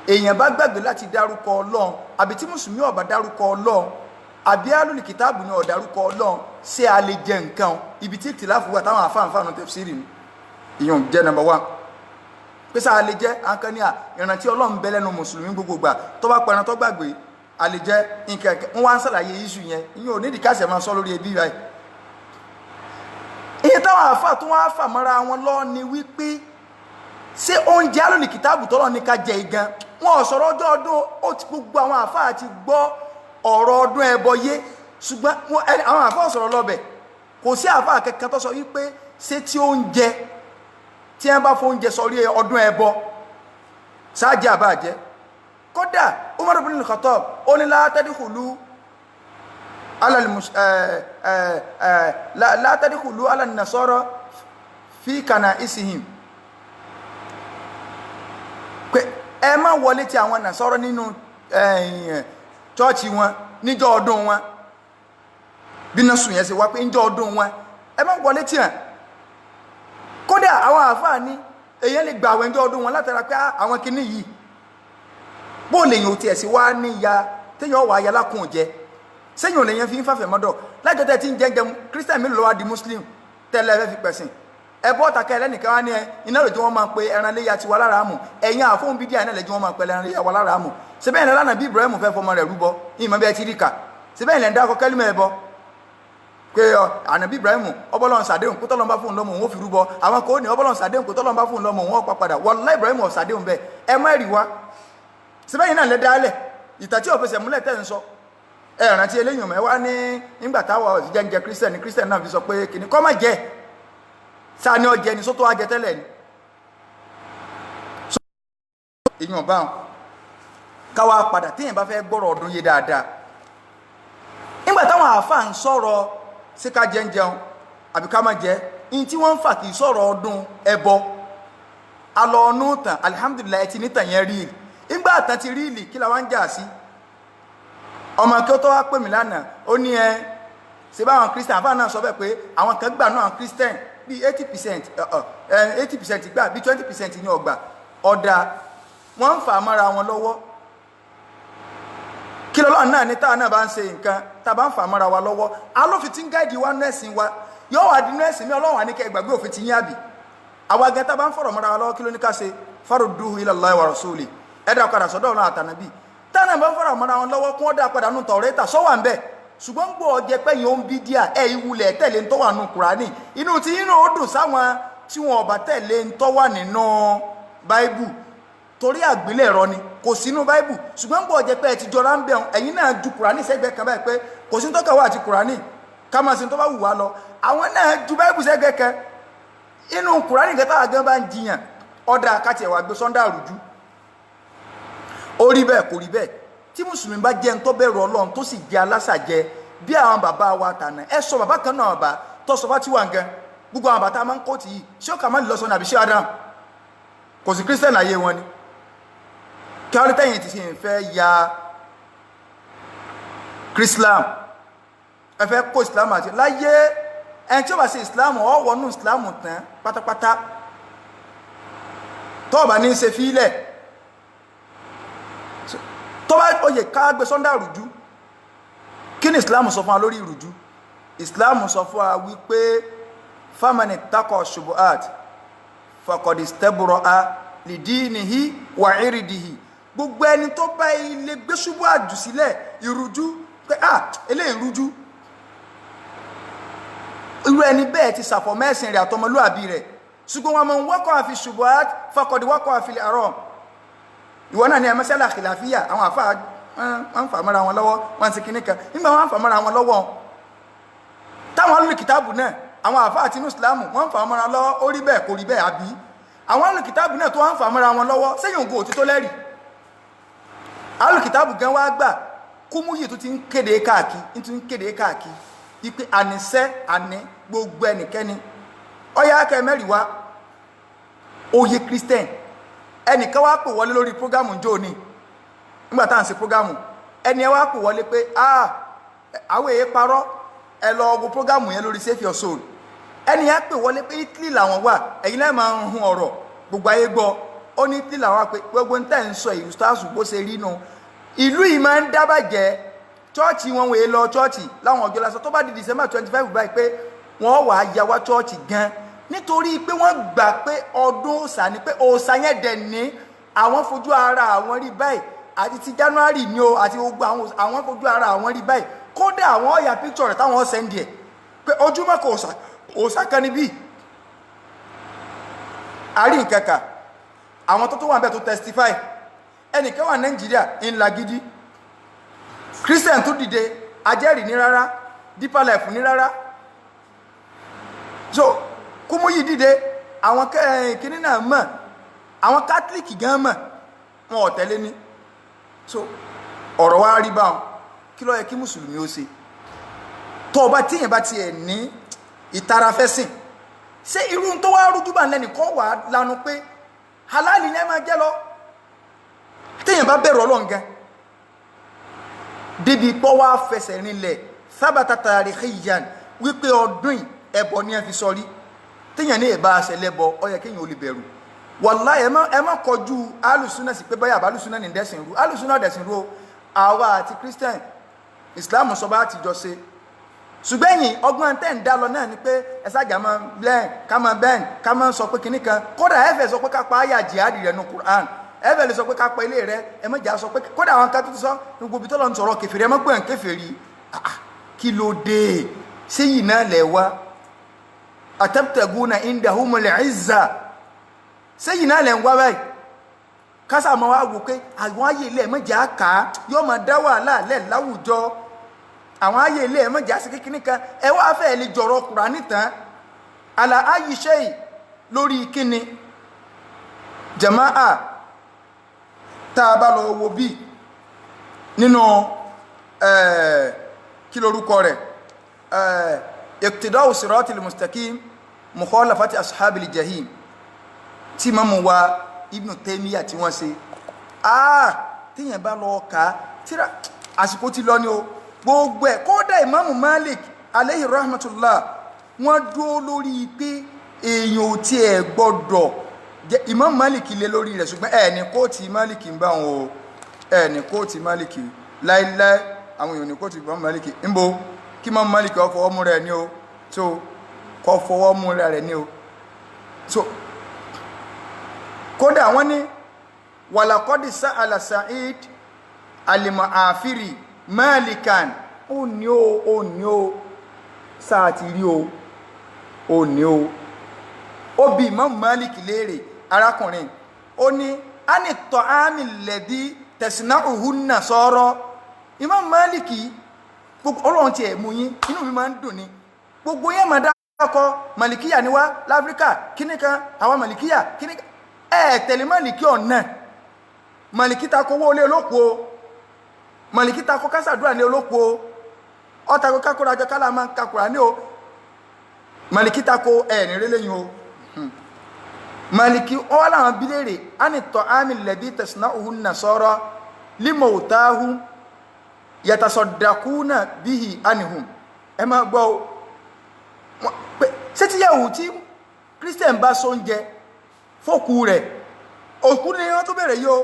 èèyàn bá gbàgbé láti dárúkọ ọlọ́run àbí tí mùsùlùmí ó bá dárúkọ ọlọ́run àbí alul kitabu ní ó dárúkọ ọlọ́run ṣé a lè jẹ nǹkan ibi tí ìtìláàfù wà táwọn àfáànfáànù tafsiri ni ìyọ̀n jẹ́ number 1 pé sáà lè jẹ́ àǹkan ní ìrántí ọlọ́run bẹ lẹ́nu mùsùlùmí gbogbo gbà tó bá pẹran tó gbàgbé a lè jẹ́ nǹkan wọ́n wá ń sàlàyé iṣu yẹn ìyẹn ò nídìí káṣẹ̀ máa sọ lórí ẹbí rẹ̀ ìyẹn táwọn àfà tó wọ́n á fà mọ́ra wọn lọ ni wípé ṣé oúnjẹ alul kitabu tọ́lọ́ ní ká jẹ igan wọn ò sọ̀rọ̀ ọjọ́ ọdún ó ti gbogbo àwọn àfà àti gbọ́ ọ̀rọ̀ ọdún ẹbọ yé ṣùgbọ́n àwọn àfáà sọ̀rọ̀ lọ́bẹ̀ kò sí àfáà kẹ́kẹ́ tó sọ wípé ṣé tí oúnjẹ tí wọ́n bá fún oúnjẹ sọrí ọdún ẹbọ ṣáájẹ́ àbájẹ́ kódà Umar ibn al-Khattab ó ní la tadkhulu ala an-nasara fi kana'isihim pé ẹ má wọlé tí àwọn nasara nínú chọ́ọ̀chì wọn níjọ́ ọdún wọn bí náà sùn yẹn ṣe wá pé níjọ́ ọdún wọn ẹ má wọlé tí hàn kódà àwọn àfáà ní èyàn lè gbà àwẹ̀ níjọ́ ọdún wọn látara pé àwọn kinní yìí bó lèyìn ò tiẹ̀ sí wá ní ìyá téèyàn wà á yálà kùn jẹ sẹ́yìn ò lèyàn fi ń fàfẹ́ mọ́dọ̀ lájọ́ tẹ́ ti ń jẹ́ Christian mélòó ló wá di Muslim tẹ́lẹ̀ ẹ fẹ́ fi pẹ̀sìn ẹbọ ọ̀tàkẹ́ ẹlẹ́nìkan wá ní iná lòdì wọn máa pe ẹran léyà tiwa lára àmù ẹ̀yìn àfóhùn bídíà náà lẹ́jọ́ wọn máa pe ẹran léyà wa lára àmù síbẹ̀ ìlẹ̀ lánàá bí Ibrahim fẹ́ fọmọ rẹ̀ rúbọ ìmọ̀ bí ẹ ti rí kà síbẹ̀ ìlẹ̀ ń dákọ kẹ́límẹ̀ ẹbọ pé ànàbí Ibrahim ọbọ̀lọ́n sàdéhùn kó tọ́lọ́n bá fún un lọ́mọ òun ó fi rúbọ àwọn kò ní ọbọ̀lọ́n sàdéhùn kó tọ́lọ́n bá fún un lọ́mọ òun ó pa padà wallahi Ibrahim ò sàdéhùn bẹ́ẹ̀ ẹ má rí wa síbẹ̀ yìí náà lẹ́ dálẹ̀ ìtà tí ò fẹsẹ̀ múlẹ̀ tẹ́ ń sọ ẹ rántí eléyìn mẹ́wàá ní nígbà táwọn jẹ́ Christian náà fi sọ pé kìnnì kọ́ má jẹ́ sáà ní ọjẹ́ ni sótó ajẹ tẹ́lẹ̀ ni èèyàn bá wọn káwá padà téèyàn bá fẹ́ gbọ́rọ̀ ọdún yé dáadáa nígbà táwọn àáfàá ń sọ̀rọ̀ sí ká jẹun àbí ká má jẹ in tí wọ́n ń fà kì í sọ̀rọ̀ ọdún ẹbọ alọ ọ̀nù tàn alihamudulilayi ti nítàn yẹn rí nígbà àtàn ti rí ìlì kí la wá ń jà sí ọmọ kí ó tó wá pè mí lánàá ó ní ṣe bá àwọn Christian àfáà náà sọ bẹ́ẹ̀ pé àwọn kan gbà náà Christian bí 80% gbà bí 20% ní ọgbà ọ̀dà wọ́n ń fà á mọ́ra wọn lọ́wọ́ kí lọ́lọ́run náà ní táwa náà bá ń ṣe nǹkan tá a bá ń fà á mọ́ra wa lọ́wọ́ alófin tí ń gáìdì wa nẹ́ẹ̀sìn wa yóò wá di nẹ́ẹ̀sìn mi ọlọ́run àníkẹ́ ìgbàgbé òfin ti yín àbí àwa gan tá a bá ń fọ̀rọ̀ mọ́ra wa lọ́wọ́ kí ló ní ká ṣe farudduhu ila Allahi wa rasuli ẹ̀dá padà sọ́dọ̀ ọ̀run àtànàbí táwọn náà bá ń fọ̀rọ̀ mọ́ra wọn lọ́wọ́ kí wọ́n dá padà nù Tàórátà sọ́wà ń bẹ̀ ṣùgbọ́n gbọ́ ọjẹ́ pé yóò ń bí díà ìwúlẹ̀ tẹ̀lé ń tọ́wà nù Kùránì inú tí inú ó dùn sáwọn tí wọn ọba tẹ̀lé ń tọ́wà nínú Báíbù torí àgbélẹ̀rọ ni kò sínú Báíbù ṣùgbọ́n gbọ́ ọjẹ́ pé ẹ ti jọra ń bẹ̀ ẹ̀yin náà ju Kùránì sẹ́gbẹ́ kan báyìí pé kò sí tọ́ka wà àti Kùránì ká máa sin tó bá wù wá lọ àwọn náà ju Báíbù sẹ́gbẹ́ kan inú Kùránì kẹta àgán bá ń jiyàn ọ̀dà káti ẹ̀wà gbé sọ́ndà rújú ó rí bẹ́ẹ̀ kò rí bẹ́ẹ̀ tí mùsùlùmí bá jẹ́ ń tó bẹ̀rù Ọlọ́run tó sì jẹ́ alásàjẹ bí àwọn bàbá wa tànà ẹ sọ bàbá kan náà bá tó sọ bá tí wà ń gan gbogbo àwọn bàtà máa ń kóòtù yìí ṣé ó kà má lè lọ sọ ní àbí ṣé Adam kò sí Christian ayé wọn ni kí wọ́n tẹ̀yìn ti ṣe fẹ́ ya Islam ẹ fẹ́ kó Islam àti láyé ẹni tí ó bá ṣe Islam ọ̀ wọnú Islam tán pátápátá tó bá ní í ṣe fílẹ̀ tó bá oyè ká gbé sọ́ndà rújú kí ni Islam sọ fún wa lórí ìrújú Islam sọ fún wa wípé famani takọ ṣubuhat faqad istabra lidinihi wa iridihi gbogbo ẹni tó bá ilé gbé ṣubuhat jù sílẹ̀ ìrújú pé eléyìí ìrújú irú ẹni bẹ́ẹ̀ ti sàfọ̀ mẹ́sìn rẹ̀ àtọmọlúàbí rẹ̀ ṣùgbọ́n wọn mọ̀ ń wọ́kọ̀ àfi ṣubuhat faqad wọ́kọ̀ àfi haram ìwọ náà ni ẹmẹ́sẹ́lá khilafiyya àwọn àfáà wọ́n fà mọ́ra wọn lọ́wọ́ wọ́n ti kíní kan nígbà wọ́n fà mọ́ra wọn lọ́wọ́ táwọn alùkìtàbù náà àwọn àfáà àti inú Islam wọ́n fà mọ́ra lọ́wọ́ ó rí bẹ́ẹ̀ kò rí bẹ́ẹ̀ àbí àwọn alùkìtàbù náà tó wọ́n fà mọ́ra wọn lọ́wọ́ sẹ́yìn ògo òtítọ́ lẹ́rìí alùkìtàbù gan wá gbà Kúmúyì tó ti ń kéde káàkiri ipe àníṣẹ́ àní gbogbo ẹnikẹ́ni ọyá akẹ́ mẹ́rin wá oyè Christian ẹnìkan wá pè wọlé lórí prógámù jóní nígbà tá à ń ṣe prógámù ẹni ẹ wá pè wọlé pé àwọn èyí parọ́ ẹ lọ wo prógámù yẹn lórí Save Your Soul ẹni ẹ pè wọlé pé Italy làwọn wà ẹ̀yin náà máa ń hun ọ̀rọ̀ gbogbo ayé gbọ́ ó ní Italy làwọn wà pé gbogbo ń tẹ̀ ń sọ èyí stars bó ṣe rí nu ìlú yìí máa ń dábàjẹ́ chọ́ọ̀chì wọn wòye lọ chọ́ọ̀chì láwọn ọjọ́ lásán tó bá di December 25 báyìí pé wọ́n wà á ya wá chọ́ọ̀chì gan nítorí pé wọ́n gbà pé ọdún òòṣà ni pé òòṣà yẹn dẹ̀ ní àwọn fojú ara àwọn rí báyìí àti ti January ni o àti gbogbo àwọn fojú ara àwọn rí báyìí kódà àwọn ọ̀yà picture rẹ̀ táwọn sẹ́ndì ẹ̀ pé ojúmọ́ kò òòṣà kan níbí àrí ìkẹkà àwọn tó wà ń bẹ̀ tó testify ẹnìkan wà Nàìjíríà ńlá gidi Christian tó dìde ajẹ́rìí ní rárá, Deeper Life ní rárá. So Kúmúyì dìde, àwọn kìnnì náà mọ̀, àwọn Catholic gan mọ̀, wọn ò tẹ̀lé ní. So ọ̀rọ̀ wa rí báwọn, kí ló yẹ kí mùsùlùmí ó ṣe? Tó bá tíyẹn bá tiẹ̀ ní ìtara fẹ́ sìn, ṣé irú tó wá rújú bá lẹ́nì kan wà lanu pé halali ní ẹ máa jẹ́ lọ? Tíyẹn bá bẹ̀rù Ọlọ́run gan débi pọ́ wá fẹsẹ̀ rinlẹ̀ sábàtà tarikhiyan wípé ọdún ẹbọ ní ẹ fi sọrí, tíyẹn ní ẹ̀bá aṣẹ lẹ́bọ, ó yẹ kéèyàn ó lè bẹ̀rù. Wallahi ẹ má kọjú alùsúnà sí pé báyà alùsúnà ní dẹ́sìn rú, alùsúnà dẹ̀sìn rú, àwa àti Christian Islam sọ bá ti jọ ṣe. Ṣùgbẹ́yìn ọgbọ́n tẹ́ ń dá lọ náà ni pé ẹ̀sàjà máa blẹ́n ká máa bẹ́ẹ̀n ká máa sọ pé kìíní kan, kódà ẹ̀fẹ̀ sọ pé ká pa àyà jihadi rẹ̀ nu Quran, ẹ̀fẹ̀ lè sọ pé ká pa ilé rẹ̀, ẹ̀mẹ́jà sọ pé kódà àwọn kan tó ti sọ gbogbo ibi tó lọ ń sọ̀rọ̀ kèfèrí ẹ̀mọ́ pé ń kèfèrí. Kí ló dé? Ṣé yìí náà lẹ̀ wá? Atabtaguna indahumul izza, ṣé yìí náà lẹ̀ ń wá báyìí? Kásà máa wá wò pé àwọn ayé ilé ẹ̀mẹ́jà ká yóò máa dá wàhálà lẹ̀ láwùjọ, àwọn ayé ilé ẹ̀mọ́ jásí kékeré kan ẹ wá fẹ́ lè jọ̀rọ̀ Kùránì tán àlà ayé iṣẹ́ lórí kíni jama'a. Tá a bá lọ wo bí nínú kí lórúkọ rẹ̀ iqtida'u siratil mustaqim mukhalafati ashabil jahim tí Imamu wa Ibn Taymiyyah tí wọ́n ṣe tíyẹn bá lọ ká tíra àsìkò ti lọ ní o gbogbo ẹ̀. Kódà Imamu Malik alayhi rahmatullah wọ́n dúró lórí pé èèyàn ò tiẹ̀ gbọ́dọ̀ Imamu Malik lé lórí rẹ̀, ṣùgbọ́n ẹni kóòtì Malik ń bá wọn o, ẹni kóòtì Malik láíláí, àwọn èèyàn ní kóòtì Imamu Malik ń bo kí Imamu Malik ó fọwọ́ mú rẹ̀ ní o, so kó fọwọ́ mú rẹ̀ ní o. So kódà wọ́n ní walaqad sa'ala Sa'id al-Mu'afiri Malikan, ó ní o sáà ti rí ó ní o. Ó bi Imam Malik léèrè, arákùnrin, ó ní ani ta'ami alladhi tasna'uhu an-nasara. Imam Malik gbogbo Ọlọ́run ti ẹ̀ mú yín, inú mi máa ń dùn ní gbogbo yẹn máa dákọ Malikiya ni wá láfíríkà kíní kan, àwọn Malikiya kíní kan, tẹ̀lé Maliki ọ̀nà. Maliki ta kówó lé olóko, Maliki ta kó kásàdúrà ní olóko, ọta kó kákúrà jọ kálà máa ń kakùrà ní o. Maliki ta kó ẹ̀rìn rẹ̀ lẹ́yìn o. Maliki ọwọ́ láwọn bílẹ̀rẹ̀ ani ta'ami alladhi tasna'uhu an-nasara limawtahum yatasaddaquna bihi anhum. Ẹ máa gbọ́ o, ṣé tí yẹ̀wò tí Christian bá so ń jẹ fókù rẹ̀, òkú ni wọ́n tó bẹ̀rẹ̀ yóò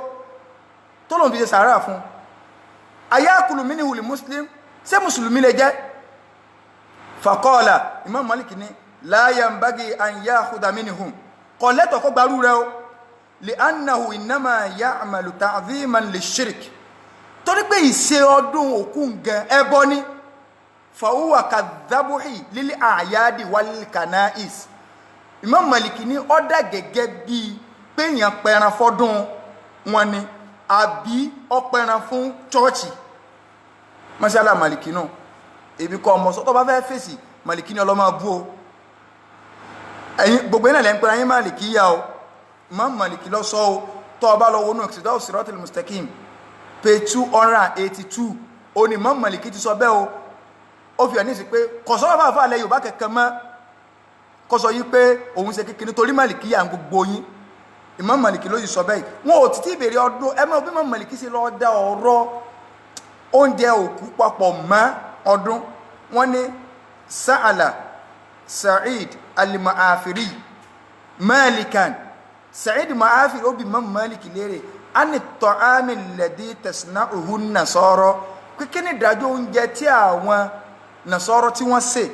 tó lòun fi ṣe sàárà fún, ayakulu minhu muslim, ṣé mùsùlùmí lè jẹ́? Faqala Imam Malik ní la yanbaghi an ya'khudha minhum, kò lẹ́tọ̀ kó gbarú rẹ̀ o, li'annahu innama ya'malu ta'dhiman lish-shirk, torí pé ìṣe ọdún òkú gan ẹbọ ni, fa huwa kadhabuhi lil a'yadi wal kana'is. Imam Malik ní ó dà gẹ́gẹ́ bí pé èèyàn pẹran fọ́dún wọn ni àbí ó pẹran fún chọ́ọ̀chì. Mashallah Maliki náà èmi kọ́ ọmọ sọ tó bá fẹ́ fèsì Maliki ní ọlọ́mọ bú o, ẹ̀yin gbogbo iná lẹ́ ń pẹ̀rẹ̀ ayé Maliki yá o. Imam Maliki lọ sọ o, tó bá lọ wọnú Iqtida'u Siratil Mustaqim page 282 ó ní Imam Maliki ti sọ bẹ́ẹ̀ o. Ó fi ẹni sí pé kọ̀sọ́rọ̀ fàáfà alẹ́ Yorùbá kẹ̀kẹ́ mọ́ kọ́ sọ yí pé òun ṣe kékeré torí Maliki yà ń gbogbo yín. Imam Maliki ló yìí sọ bẹ́ẹ̀. Wọn ò títí ìbèrè ọdún ẹmọ́ bí Imam Maliki ṣe lọ dá ọ̀rọ̀ oúnjẹ òkú papọ̀ mọ́ ọdún. Wọ́n ní Sa'ala Sa'id al-Mu'afiri Malikan, Sa'id al-Mu'afiri ó bi Imam Maliki léèrè ani ta'ami alladhi tasna'uhu an-nasara, pé kí ni ìdájọ́ oúnjẹ tí àwọn Nasara tí wọ́n ṣe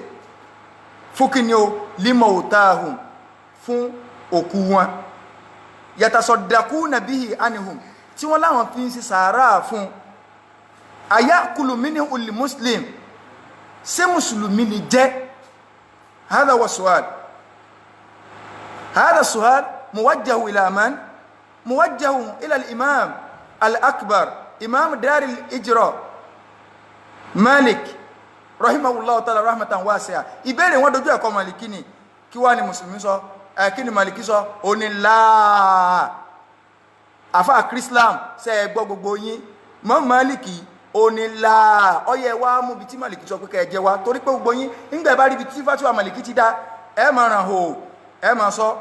fún kí ni o limawtahum fún òkú wọn, yatasaddaquna bihi anhum tí wọ́n láwọn fi ń ṣe sàárà fún, ayakulu minhu al-muslim, ṣé mùsùlùmí ni jẹ́? Hadha wa su'al, hadha su'al muwajjahu ila man? Muwajjahu ila al-imam al-akbar, imam dar al-ijra Malik rahimahullahu ta'ala rahmatan wasi'a ìbéèrè wọn dojú ẹ̀kọ́ Màlíkì ni kí wá ní mùsùlùmí sọ kí ni Màlíkì sọ ó ní láà àfáà Islam ṣe gbọ́ gbogbo yín mọ́ Màlíkì ó ní láà ọyẹ wá mú bí tí Màlíkì sọ pé kẹjẹ wá torí pé gbogbo yín nígbà bá rí bí tí fatuwa Màlíkì ti dá ẹ máa ràn hò ẹ máa sọ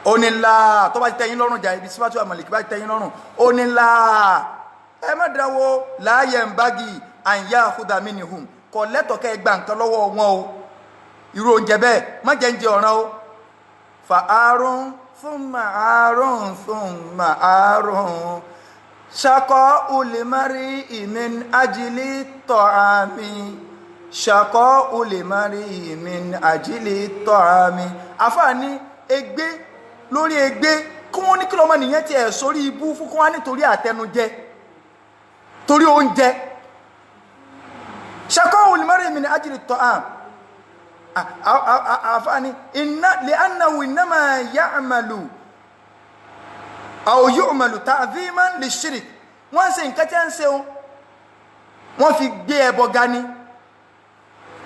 ó ní láà tó bá ti tẹ́yìn lọ́rùn jà ibi tí fatuwa Màlíkì bá ti tẹ́yìn lọ́rùn ó ní láà ẹ má dáwọ́ láàyè ń bági àyà àkúdà minhum kò lẹ́tọ̀ọ́ kẹ́ gba nǹkan lọ́wọ́ wọn o irú oúnjẹ bẹ́ẹ̀ má jẹ́ ń jẹ ọ̀ràn o fa àárún thumma àárún thumma àárún ṣakọ́ ulimari min ajili ta'ami ṣakọ́ ulimari min ajili ta'ami àfààní ègbé lórí ègbé kí wọ́n ní kí lọ́mọ nìyẹn tiẹ̀ sórí ibú fún kí wọ́n nítorí àtẹnujẹ torí oúnjẹ ṣakọ́ ulimari min ajili ta'ami àfààní li'annahu innama ya'malu aw yu'malu ta'dhiman lish-shirk wọ́n ṣe nǹkan tí ń ṣe o wọ́n fi gbé ẹbọ gani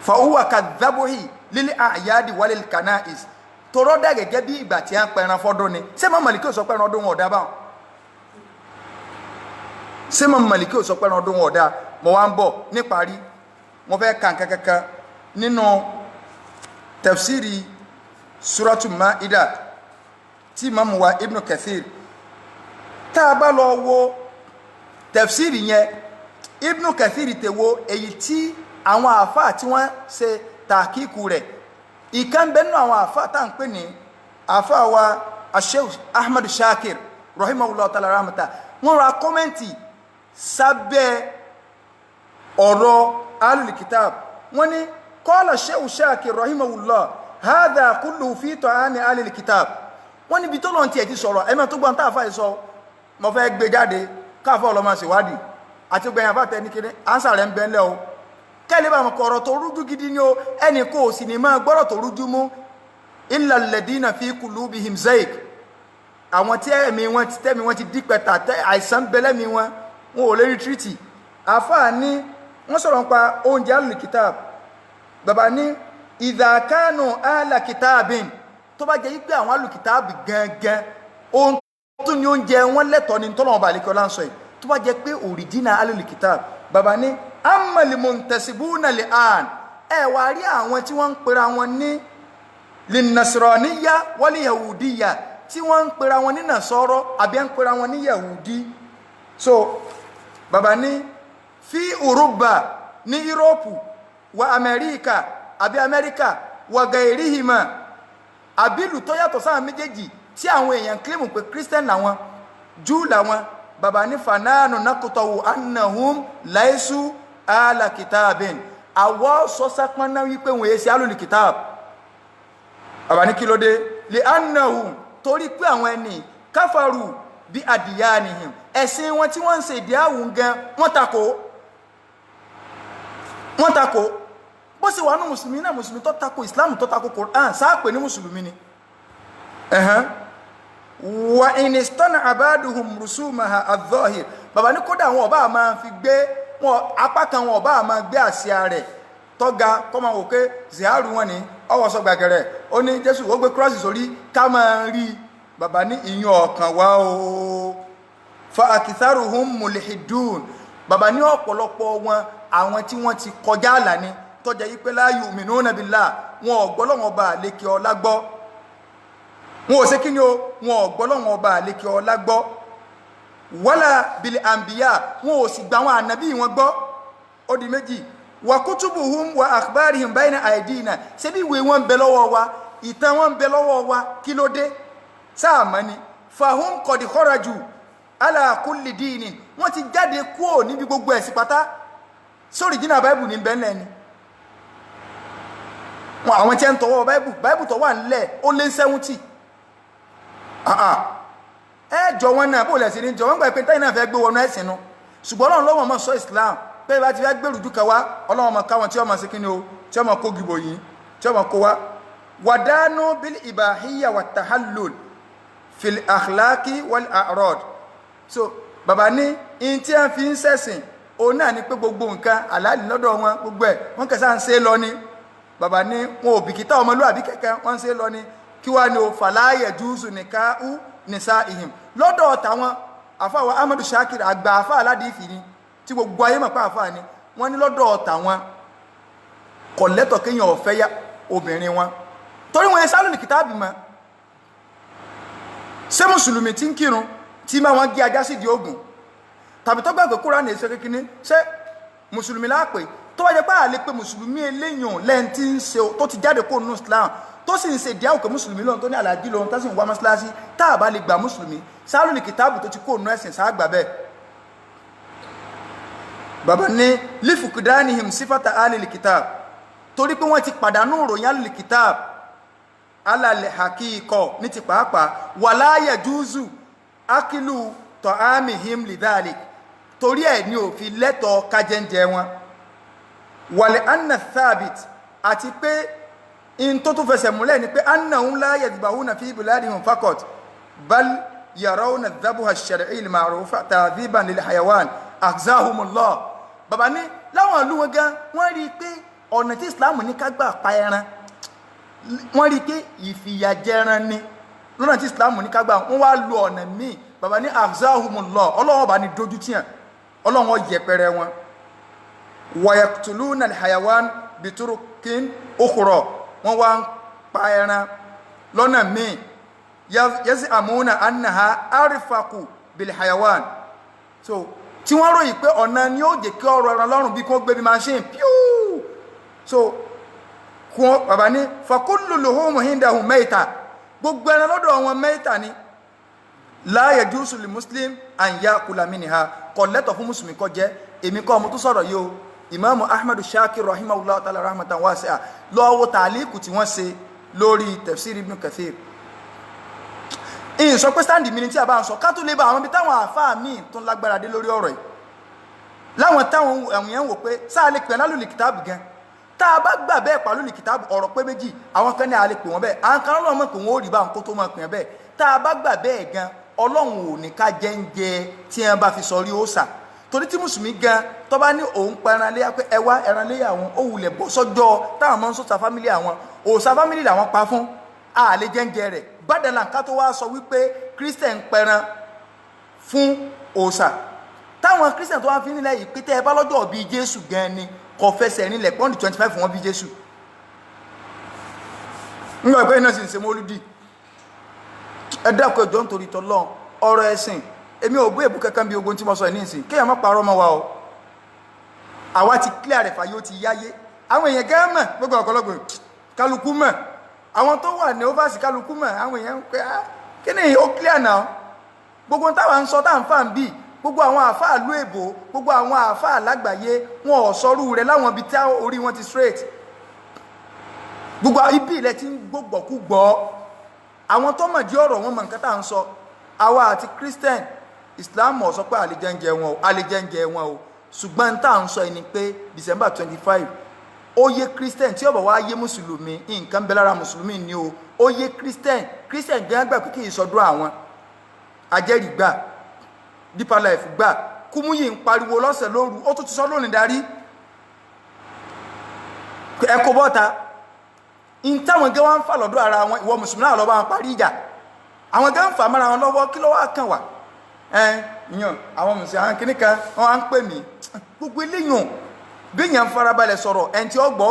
fa huwa kadhabuhi lil a'yadi wa lil kana'is toro da gẹ́gẹ́ bí ìgbà tí an pẹran fọ́dún ni ṣé Imam Málíkì ó sọ pẹran ọdún wọn ò dá bá ṣé Imam Málíkì ó sọ pẹran ọdún wọn ò dá mo wá ń bọ̀ ní parí mo fẹ́ kan kankan nínú tafsiri suratul Ma'idah tí Imam wa Ibn Kathir tá a bá lọ wo tafsiri yẹn Ibn Kathir te wo èyí tí àwọn àfáà tí wọ́n ṣe tàkíkù rẹ̀ ìkan bẹ́ẹ̀ nínú àwọn àfáà tá à ń pè ní àfáà wa Sheikh Ahmad Shakir rahimahullah ta'ala rahmata wọ́n ra kọ́mẹ́ǹtì sábẹ́ ọ̀rọ̀ Ahlul Kitab wọ́n ní qala Sheikh Shakir rahimahullah hadha kullu fi ta'ami Ahlul Kitab wọ́n níbi tó lọ́n tiẹ̀ ti sọ̀rọ̀ ẹ̀mẹ́ tó gbọ́n tá àfáà yìí sọ mo fẹ́ gbé jáde káfọ́ ọlọ́mọ ṣèwádìí àti gbẹ̀yìn àfáàtẹ́ ní kéré ánsà rẹ̀ ń bẹ́ ńlẹ̀ o kẹ́lẹ́ bá wọn kọ̀ọ̀rọ̀ tó rújú gidi ni o ẹnì kò sì ní máa gbọ́rọ̀ tó rújú mú illa alladhina fi qulubihim zayg àwọn tí ẹ̀mí wọn ti dípẹ́ta àìsàn bẹ́lẹ́mí wọn ò lè rí tírìtì àfáà ní wọ́n sọ̀rọ̀ nípa oúnjẹ Ahlul Kitab bàbá ní idha kanu ahla kitabin tó bá jẹ́ yí pé àwọn Ahlul Kitab gangan ohun tó ní oúnjẹ wọn lẹ́tọ̀ọ́ ní tọ́lọ́wọ́n bá àlékọ́ láǹsọ̀ yìí tó bá jẹ́ pé òrìjínà Ahlul Kitab bàbá ní ammal muntasibuna li'an ẹ wá rí àwọn tí wọ́n ń pera wọn ní linnasraniyya wal yahudiyya tí wọ́n ń pera wọn ní nasọ́rọ́ àbí ń pera wọn ní yahudi so bàbá ní fi Uruba ní Europe wa Amẹ́ríkà àbí Amẹ́ríkà wa gairihima àbí ìlú tó yàtọ̀ sáwọn méjèèjì tí àwọn èèyàn kílèmù pé Christian làwọn Júù làwọn bàbá ní fanánù nákòtọ̀wò annahum laisu ala kitabin àwọ̀ sọ́sápọ́nà wípé wọ́n èsì Ahlul Kitab bàbá ní kí ló dé li annahum torí pé àwọn ẹni káfàrù bí adiyanihim ẹ̀sìn wọn tí wọ́n ń ṣe ìdíyàwó gan wọ́n tako bó sì wà ní mùsùlùmí náà mùsùlùmí tó tako Islam tó tako Quran sáà pè ní mùsùlùmí ni wa in istana abaduhum rusumaha adh-dhahir bàbá ní kódà wọn ọba máa fi gbé wọn apá kan wọn ọba máa gbé àsíá rẹ̀ tọ́ga kọ́ máa wò pé ziaru wọn ni ọwọ́ sọ gbàgẹ̀rẹ̀ ó ní Jésù ó gbé cross sórí ká máa rí bàbá ní ìyún ọ̀kan wá o fa akitharuhum mulhidun bàbá ní ọ̀pọ̀lọpọ̀ wọn àwọn tí wọ́n ti kọjá àlà ni tọ́jà yí pé la yu'minuna billah wọn ọ̀gbọ́lọ́wọ́n ọba àlékè ọlá gbọ́ wọn ò ṣe kí ni o wọn ọ̀gbọ́lọ́wọ́n ọba àlékè ọlá gbọ́ wala bil anbiya wọn ò sì gba àwọn ànábì wọn gbọ́ ó di méjì wa kutubuhum wa akhbarihim bayna aydina ṣé bí ìwé wọn ń bẹ lọ́wọ́ wa ìtàn wọn ń bẹ lọ́wọ́ wa kí ló dé sáà mọ́ ni fahum qad kharaju ala kulli dinin wọ́n ti jáde kúrò níbi gbogbo ẹ̀sìn pátá sórí jìnnà báìbù ní bẹ́ẹ̀ lẹ́ni wọn àwọn tí ń tọwọ́ báìbù tó wà nílẹ̀ ó lé 70 ẹ jọ wọn náà bó lẹ̀ sí ní jọ wọn gbà pé táyì náà fẹ́ gbé wọnú ẹ̀sìn nu ṣùgbọ́n Ọlọ́run lọ́wọ́ mọ́ sọ Islam pé bá ti fẹ́ gbèrú dúkà wá Ọlọ́run mọ́ káwọn tí ọmọ sí kíni o tí ọmọ kó gìbò yìí tí ọmọ kó wá wadanu bil ibahiyya wa tahallul fil akhlaqi wal a'rad so bàbá ní in tí a fi ń sẹ̀sìn òun náà ni pé gbogbo nǹkan àlàálì lọ́dọ̀ wọn gbogbo ẹ̀ wọ́n kẹsà ń ṣe lọ ni bàbá ní wọn ò bìkítà ọmọlúwàbí kẹ̀kẹ́ wọ́n ń ṣe lọ ni kí wá ní o fàlàyé jùúsù nìka ú nìsa ìhìn lọ́dọ̀ tàwọn àfáwà Ahmadu Shakir àgbà àfá aládìífì ni tí gbogbo ayé mọ̀ pé àfá ni wọ́n ní lọ́dọ̀ tàwọn kò lẹ́tọ̀ kéèyàn ó fẹ́ obìnrin wọn torí wọn sálò ní kìtàbì mọ́ ṣé mùsùlùmí tí ń kírun tí máa wọn gé ajá sí di ogun tàbí tó gbàgbé Kùránì èso kékeré ṣé mùsùlùmí láàpè tó wáyé pé àlè pé mùsùlùmí eléyàn lẹ́yìn tí ń ṣe tó ti jáde kó nù Islam tó sì ń ṣe ìdí àwòkẹ́ mùsùlùmí lóhun tó ní àlàjí lóhun tó sì ń wá mọ́sálásí tá a bá lè gbà mùsùlùmí sálò ní kìtàbù tó ti kó nù ẹ̀sìn sáàgbà bẹ́ẹ̀ bàbá ní lífùkúdánihìm sífàtà alìlì kìtàbù torí pé wọ́n ti pàdánù ìròyìn alìlì kìtàbù alàlẹ̀ hakíkọ ní ti pàápàá wala yajuzu akilu ta'amihim lidhalik torí ẹ̀ ní òfin lẹ́tọ̀ kájẹ́ǹjẹ wọn wàlẹ̀ anna thabit àti pé in tó tún fẹsẹ̀ múlẹ̀ ni pé annahum la yadhbahuna fi biladihim faqat bal yarawna adh-dhabha ash-shar'i al-ma'rufa ta'dhiban lil hayawan akhzahumullah bàbá ní láwọn ìlú wọn gan wọ́n rí pé ọ̀nà tí Islam ní ká gbà pa ẹran wọ́n rí pé ìfìyàjẹran ni lọ́nà tí Islam ní ká gbà wọ́n wá lo ọ̀nà míì bàbá ní akhzahumullah ọlọ́wọ́ bá ní dojú tíyàn ọlọ́wọ́ yẹpẹrẹ wọn wa yaqtuluna al-hayawan biturukin ukhra wọ́n wá ń pa ẹran lọ́nà míì yaz'amuna annaha arfaqu bil hayawan so tí wọ́n ròyìn pé ọ̀nà ni ó jẹ́ kí ọrọ̀ ẹran lọ́rùn bí kò gbé bí machine piu so kún bàbá ní fakullu luhumu hindahum mayta gbogbo ẹran lọ́dọ̀ wọn mayta ni la yajuzu li muslim an yakula minha kò lẹ́tọ̀ fún mùsùlùmí kó jẹ èmi kọ́ ọmọ tó sọ̀rọ̀ yìí o Imam Ahmadu Shakir rahimahullah ta'ala rahmatan wasi'a lọ́wọ́ tàlíkù tí wọ́n ṣe lórí tafsir Ibn Kathir in sọ pé stand mi tí a bá ń sọ ká tó lè bá àwọn ibi táwọn àfáà míì tó lágbára dé lórí ọ̀rọ̀ yìí láwọn táwọn èèyàn wò pé sáà lè pè lálùlì kìtàbù gan tá a bá gbà bẹ́ẹ̀ pàlùlì kìtàbù ọ̀rọ̀ pé méjì àwọn kan ní a lè pè wọ́n bẹ́ẹ̀ àwọn kan lọ́wọ́ mọ̀ pé wọ́n ó rí bá ń kó tó mọ̀ pè wọ́n bẹ́ẹ̀ tá a bá gbà bẹ́ẹ̀ gan Ọlọ́run ò ní ká jẹ́ńjẹ tí wọ́n bá fi sọrí òòṣà torí tí mùsùlùmí gan tó bá ní òun pa ẹran léyà pé ẹwà ẹran léyà àwọn ó wulẹ̀ bọ́ sọ́jọ́ táwọn máa ń sọ́ta fámílì àwọn òòṣà fámílì làwọn pa fún àlè jẹ́ńjẹ rẹ̀ bádàlà ká tó wá sọ wípé Christian pẹran fún òòṣà táwọn Christian tó wá fi nílẹ̀ yìí pé tẹ́ ẹ bá lọ́jọ́ bíi Jésù gan ni kò fẹsẹ̀ nílẹ̀ pọ́ǹdì 25 wọn bíi Jésù nígbà pé iná sì ń ṣe mọ́lúdì ẹ dákun ẹjọ́ nítorí tọ́lọ́ ọ̀rọ̀ ẹ̀sìn èmi ò gbé èbú kankan bí ogun tí mo sọ ní ìsìn kéèyàn má parọ́ mọ́ wa o àwa ti clear rẹ̀ fàyè ó ti yáyé àwọn èèyàn gẹ́ mọ̀ gbogbo ọ̀pọ̀lọpọ̀ kálukú mọ̀ àwọn tó wà ní overs kálukú mọ̀ àwọn èèyàn ń pẹ́ kí ni ó clear náà gbogbo táwa ń sọ tá à ń fà ń bì gbogbo àwọn àáfàá lú èbó gbogbo àwọn àáfàá lágbàáyé wọn ò sọrú rẹ̀ láwọn ibi tí orí wọn ti straight gbogbo ibi ilẹ̀ ti ń gbọ́gbọ̀kú gbọ́ àwọn tó mọ̀ di ọ̀rọ̀ wọn mọ̀ nǹkan tá à ń sọ àwa àti Christian Islam ò sọ pé àlejẹ́ǹjẹ wọn o ṣùgbọ́n tá à ń sọ ẹni pé December 25 ó yé Christian tí ó bá wá yé mùsùlùmí nǹkan bẹ lára mùsùlùmí ni o ó yé Christian gan gbà pé kì í sọdún àwọn ajẹ́rìí gbà Deeper Life gbà Kúmúyì ń pariwo lọ́sẹ̀ lóru ó tún ti sọ lónìí darí ẹ̀kọ́ bọ́ta in táwọn gẹ́ wọ́n ń fà lọ́dọ̀ ara wọn ìwọ mùsùlùmí náà lọ bá wọn parí ìjà àwọn gẹ́ ń fà mọ́ra wọn lọ́wọ́ kí ló wá kàn wá ìyàn àwọn mùsùlùmí àwọn kìnnì kan wọ́n á ń pè mí gbogbo eléyàn bí èèyàn farabalẹ̀ sọ̀rọ̀ ẹni tí ó gbọ́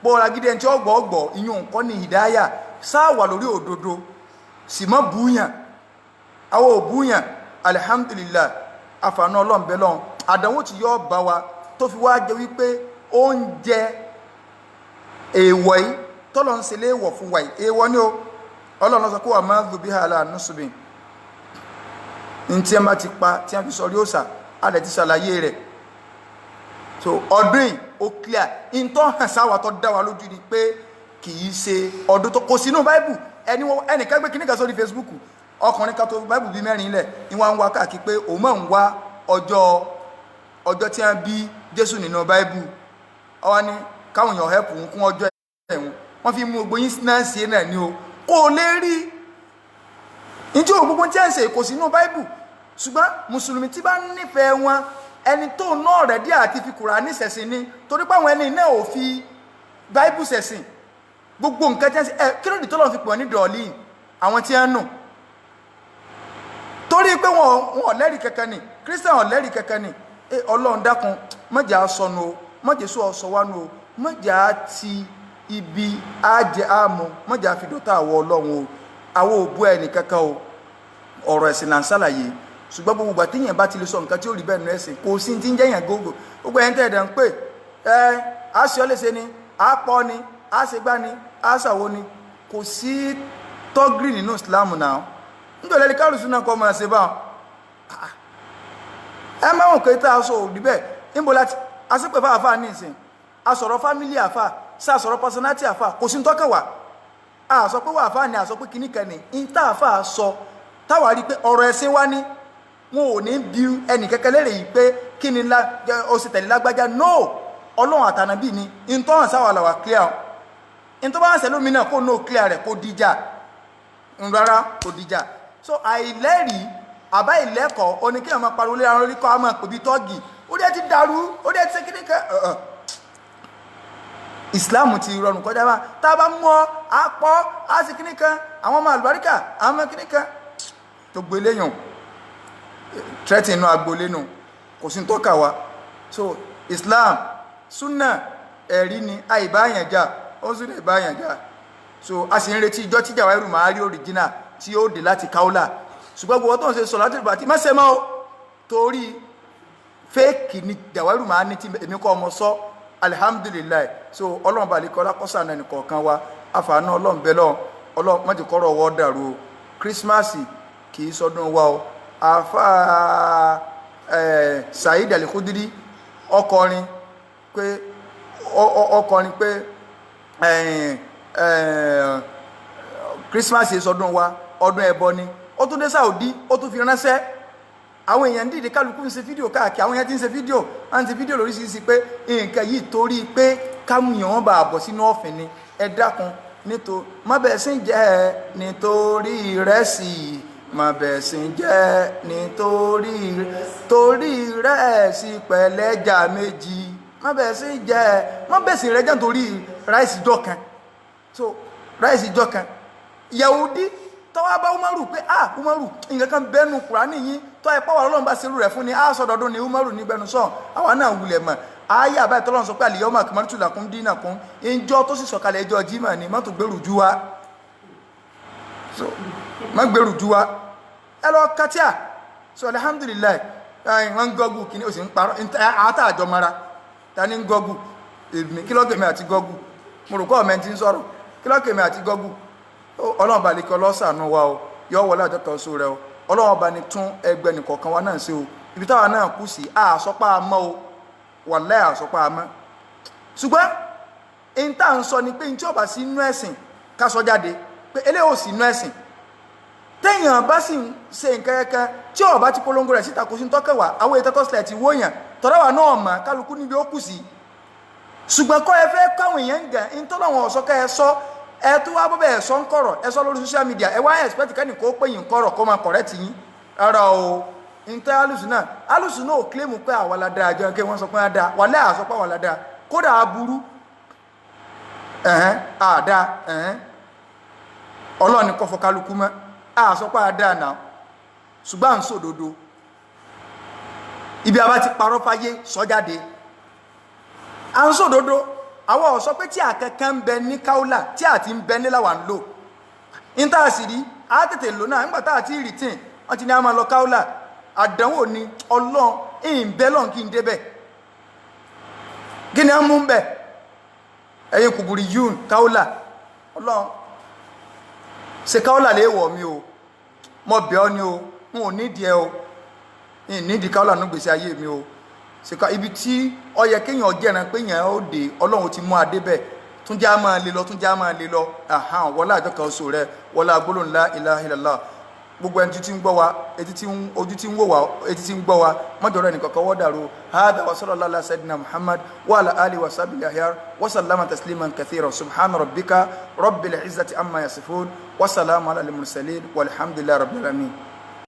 pọ́ọ́ra gidi ẹni tí ó gbọ́ ìyàn kọ́ ni ìdáyà sáwà lórí òdodo sì mọ́ búyàn àwọn òbúyàn alhamdulillah àfààní ọlọ́m̀bẹ́lọ́n àdánwò tí yóò bá wa tó fi wá jẹ wípé oúnjẹ èèwọ̀ yìí tọ́lọ̀ ń ṣe léèwọ̀ fún wa yìí èèwọ̀ ni ó Ọlọ́run sọ pé wà máa gbòbí àlà nùsùbìn ní tí ẹ bá ti pa tí a fi sọ rí òòsà a lè ti ṣàlàyé rẹ̀ so ọdún yìí ó clear in tó hàn sáwà tó dá wa lójú ni pé kì í ṣe ọdún tó kò sínú báìbù ẹnìkan gbé kíníkà sórí Facebook ọkùnrin kan tó báìbù bí mẹ́rin ilẹ̀ ni wọ́n ń wá káàkiri pé òun máa ń wá ọjọ́ tí wọ́n bí Jésù nínú báìbù ọwọ́ ni káwọn èèyàn hẹ́pù ń kún ọjọ́ ẹ̀wọ̀n wọ́n fi mú gbogbo yín náà sí náà ni o kò lè rí ìjọ gbogbo tí a ń ṣe kò sínú báìbù ṣùgbọ́n mùsùlùmí tí bá nífẹ̀ẹ́ wọn ẹni tó náà rẹ̀ díẹ̀ àti fi Kùránì ṣẹ̀sìn ni torí pé àwọn ẹni náà ò fi Bible ṣẹ̀sìn gbogbo nǹkan tí wọ́n ṣe kí ló dé tó lọ́n fi pọ̀ ní dọ̀ọ̀lì àwọn tí wọ́n nù torí pé wọn ò lẹ́rìí kankan ni Christian ò lẹ́rìí kankan ni Ọlọ́run dákun mọ̀jà sọnù o mọ̀jà sọ ọ̀sọ̀ wánu o mọ̀jà ti ibi àjẹ àmọ́ mọ̀jà fi dọ́tà àwọ̀ Ọlọ́run o àwọn òbú ẹnì kankan o ọ̀rọ̀ ẹ̀sìn là ń ṣàlàyé ṣùgbọ́n gbogbo ìgbà téèyàn bá ti lè sọ nǹkan tí ó rí bẹ́ẹ̀ nù ẹ̀sìn kò sí ti ń jẹ́yàn gógó gbogbo ẹ̀yìn tẹ̀dẹ̀ ń pè á ṣe ọ́ léṣe ni á pọ́ ni á ṣe gbá ni á ṣàwo ni kò sí tọ́gìrì nínú Islam náà nítorí ẹni kárùsù náà kọ́ máa ṣe báwọn ẹ máa ń kẹ́ tá a sọ òdì bẹ́ẹ̀ níbo láti asípẹ̀ fún àfáà ní ìsìn a sọ̀rọ̀ fámílì àfáà sá sọ̀rọ̀ pọ́sánátì àfáà kò sí ń tọ́kẹ̀ wá a sọ pé wà àfáà ni a sọ pé kìíní kan ní ń tá àfáà sọ táwa rí pé ọ̀rọ̀ ẹ̀sìn wá ní wọn ò ní bí ẹnì kẹ́kẹ́ lérè yìí pé kí ni ó sì tẹ̀lé lágbájá no Ọlọ́run àtànàbí ni ń tọ́ hàn sáwà làwà clear ń tó bá hàn sẹ́lómi náà kó no clear rẹ̀ kó díjà rárá kó díjà so àìlẹ́rìí àbá ìlẹ́kọ̀ọ́ oníkéèyàn máa pariwo lé àwọn orí kọ́ àmọ́ pèbí tọ́gì ó dẹ́ ti dàrú ó dẹ́ ti ṣe kíní kan Islam ti rọrùn kọjá bá tá a bá mú ọ á pọ́ á sì kíní kan àwọn ọmọ àlùbáríkà àwọn ọmọ kíní kan gbogbo eléyàn tẹ́tì inú agboolé nù kò sí tó kà wá so Islam súnà ẹ̀rí ni àìbáyànjá ó sì lè báyànjá so a sì ń retí ìjọ tí Jawahirul Ma'ani original tí ó dé láti Kaula ṣùgbọ́n gbogbo tó ń ṣe Salatul Fati má ṣe mọ́ o torí fẹ́ẹ̀kì ni Jawahirul Ma'ani tí èmi kọ́ ọmọ sọ alhamdulillah so Ọlọ́run bá lè kọ́ lákọ́sà náà nìkọ̀ọ̀kan wa àfààní Ọlọ́run bẹ́ẹ̀ lọ Ọlọ́run má ti kọ́rọ̀ ọwọ́ dàrú o Christmas kì í sọdún wa o àfà Saheed Al-Khudri ọkọrin pé Christmas sọdún wa ọdún ẹbọ ni ó tún dé Saudi ó tún fi ránṣẹ́ àwọn èèyàn dìde kálukú ń ṣe fídíò káàkiri àwọn èèyàn ti ń ṣe fídíò à ń ṣe fídíò lóríṣiríṣi pé nǹkan yìí torí pé kámúyàn wọn bá bọ̀ sínú ọ̀fìn ni ẹ dákun nítorí mọ́bẹ̀ẹ́sìn jẹ́ nítorí ìrẹsì mọ̀bẹ̀sìn jẹ́ nítorí rẹ́ẹ̀sì pẹ̀lẹ́jà méjì mọ̀bẹ̀sìn rẹ̀ jẹ́ nítorí ráìsì jọ kan so ráìsì jọ kan Yahudi tọ́wọ́ bá Umaru pé Umaru nǹkan kan bẹ́nu Kùránì yìí tọ́ ẹ̀pọ̀ wà Ọlọ́run bá ṣerú rẹ̀ fún ni sọdọọdún ni Umaru nígbẹ́nu sọ àwọn náà wulẹ̀ mọ̀ ayé àbáyé tọ́lọ́run sọ pé al-yawma akmaltu lakum dinakum ìjọ tó sì sọ̀kalẹ̀ ẹjọ́ Jímọ̀ ni mọ́tò gbèrú ju wa so má gbèrú ju wa ẹ lọ katia so alhamdulillah wọn gọgù kí ni ó sì ń parọ́ àátà àjọ mara ta ní gọgù èmi kílọ́kèmí àti gọgù mo rò kọ́ ọ̀mẹ́ tí ń sọ̀rọ̀ kílọ́kèmí àti gọgù Ọlọ́run bá lè kọ́ lọ́sàánú wa o yọ wọlé àjọkọ̀ só rẹ o Ọlọ́run bá ní tún ẹgbẹ́ nìkọ̀ọ̀kan wa náà ṣe o ibi táwa náà kù sí àsọpá amọ́ o wàláhì àsọpá amọ́ ṣùgbọ́n in tá à ń sọ ni pé in tí ó bá sí inú ẹ̀sìn ká sọ jáde pé eléyìí ò sí inú ẹ̀sìn téèyàn bá sì ń ṣe nǹkan kankan tí ó bá ti polongo rẹ̀ síta kò sí tọ́kẹ̀wá àwọn ètò tọ́sílẹ̀ ti wóyàn tọ́rọ̀wà náà mọ̀ kálukú níbi ó kù sí ṣùgbọ́n kọ́ ẹ fẹ́ káwọn èèyàn ń gàn ń tọ́lọ̀ wọn ọ̀sọ́ kẹ́ ẹ sọ ẹ tó wá bọ́bẹ̀ ẹ sọ ń kọ̀rọ̀ ẹ sọ lórí social media ẹ wá expect kẹ́ni kó pè yín kọ̀rọ̀ kó máa correct yín rárá o ń tẹ́ alùsùn náà ò claim pé àwa la dáa jẹun kí wọ́n sọ pé á dáa wà lẹ́ àsọpọ̀ àwa la dáa kódà aburú àdá ọlọ́ọ̀ni kọ́ fọ kálukú mọ́ àsọpọ̀ àdá náà ṣùgbọ́n à ń sòdodo ibi àbá ti parọ́ fáyé sọ́jáde à ń sòdodo àwọn ọ̀sọ́ pé tí àkẹ́kẹ́ ń bẹ ní Kaula tí àti ń bẹ níláwà ń lò ń tàà sì rí a tètè lò náà nígbà tàà tí ìrìtìn wọ́n ti ní a máa lọ Kaula àdánwò ni Ọlọ́run ìbẹ́lọ́n kí n débẹ̀ kí ni a mú ń bẹ̀ ẹ̀yin kùbùrì yún Kaula Ọlọ́run ṣe Kaula lè wọ̀ mí o mọ̀ bẹ̀ ọ́ ni o n ò nídìí ẹ o nídìí Kaula ní gbèsè ayé mi o ṣèkà ibi tí ó yẹ kéèyàn jẹ́ran pé èèyàn ó dé Ọlọ́run ti mú adé bẹ̀ tún já máa lè lọ wọlé àjọkà oṣù rẹ wọlé agbóló ńlá ilaha illallah gbogbo ẹni tí ń gbọ́ wa ojú tí ń wò wá etí tí ń gbọ́ wa mọ́jọ́rọ́ ẹnì kọ̀ọ̀kan wọ́n dàrú hada wa sallallahu ala sayyidina Muhammad wa ala alihi wa sahbihi ahyar wa sallama tasliman kathira subhana rabbika rabbil izzati amma yasifun wa salamun ala al mursalin walhamdulillahi rabbil alamin.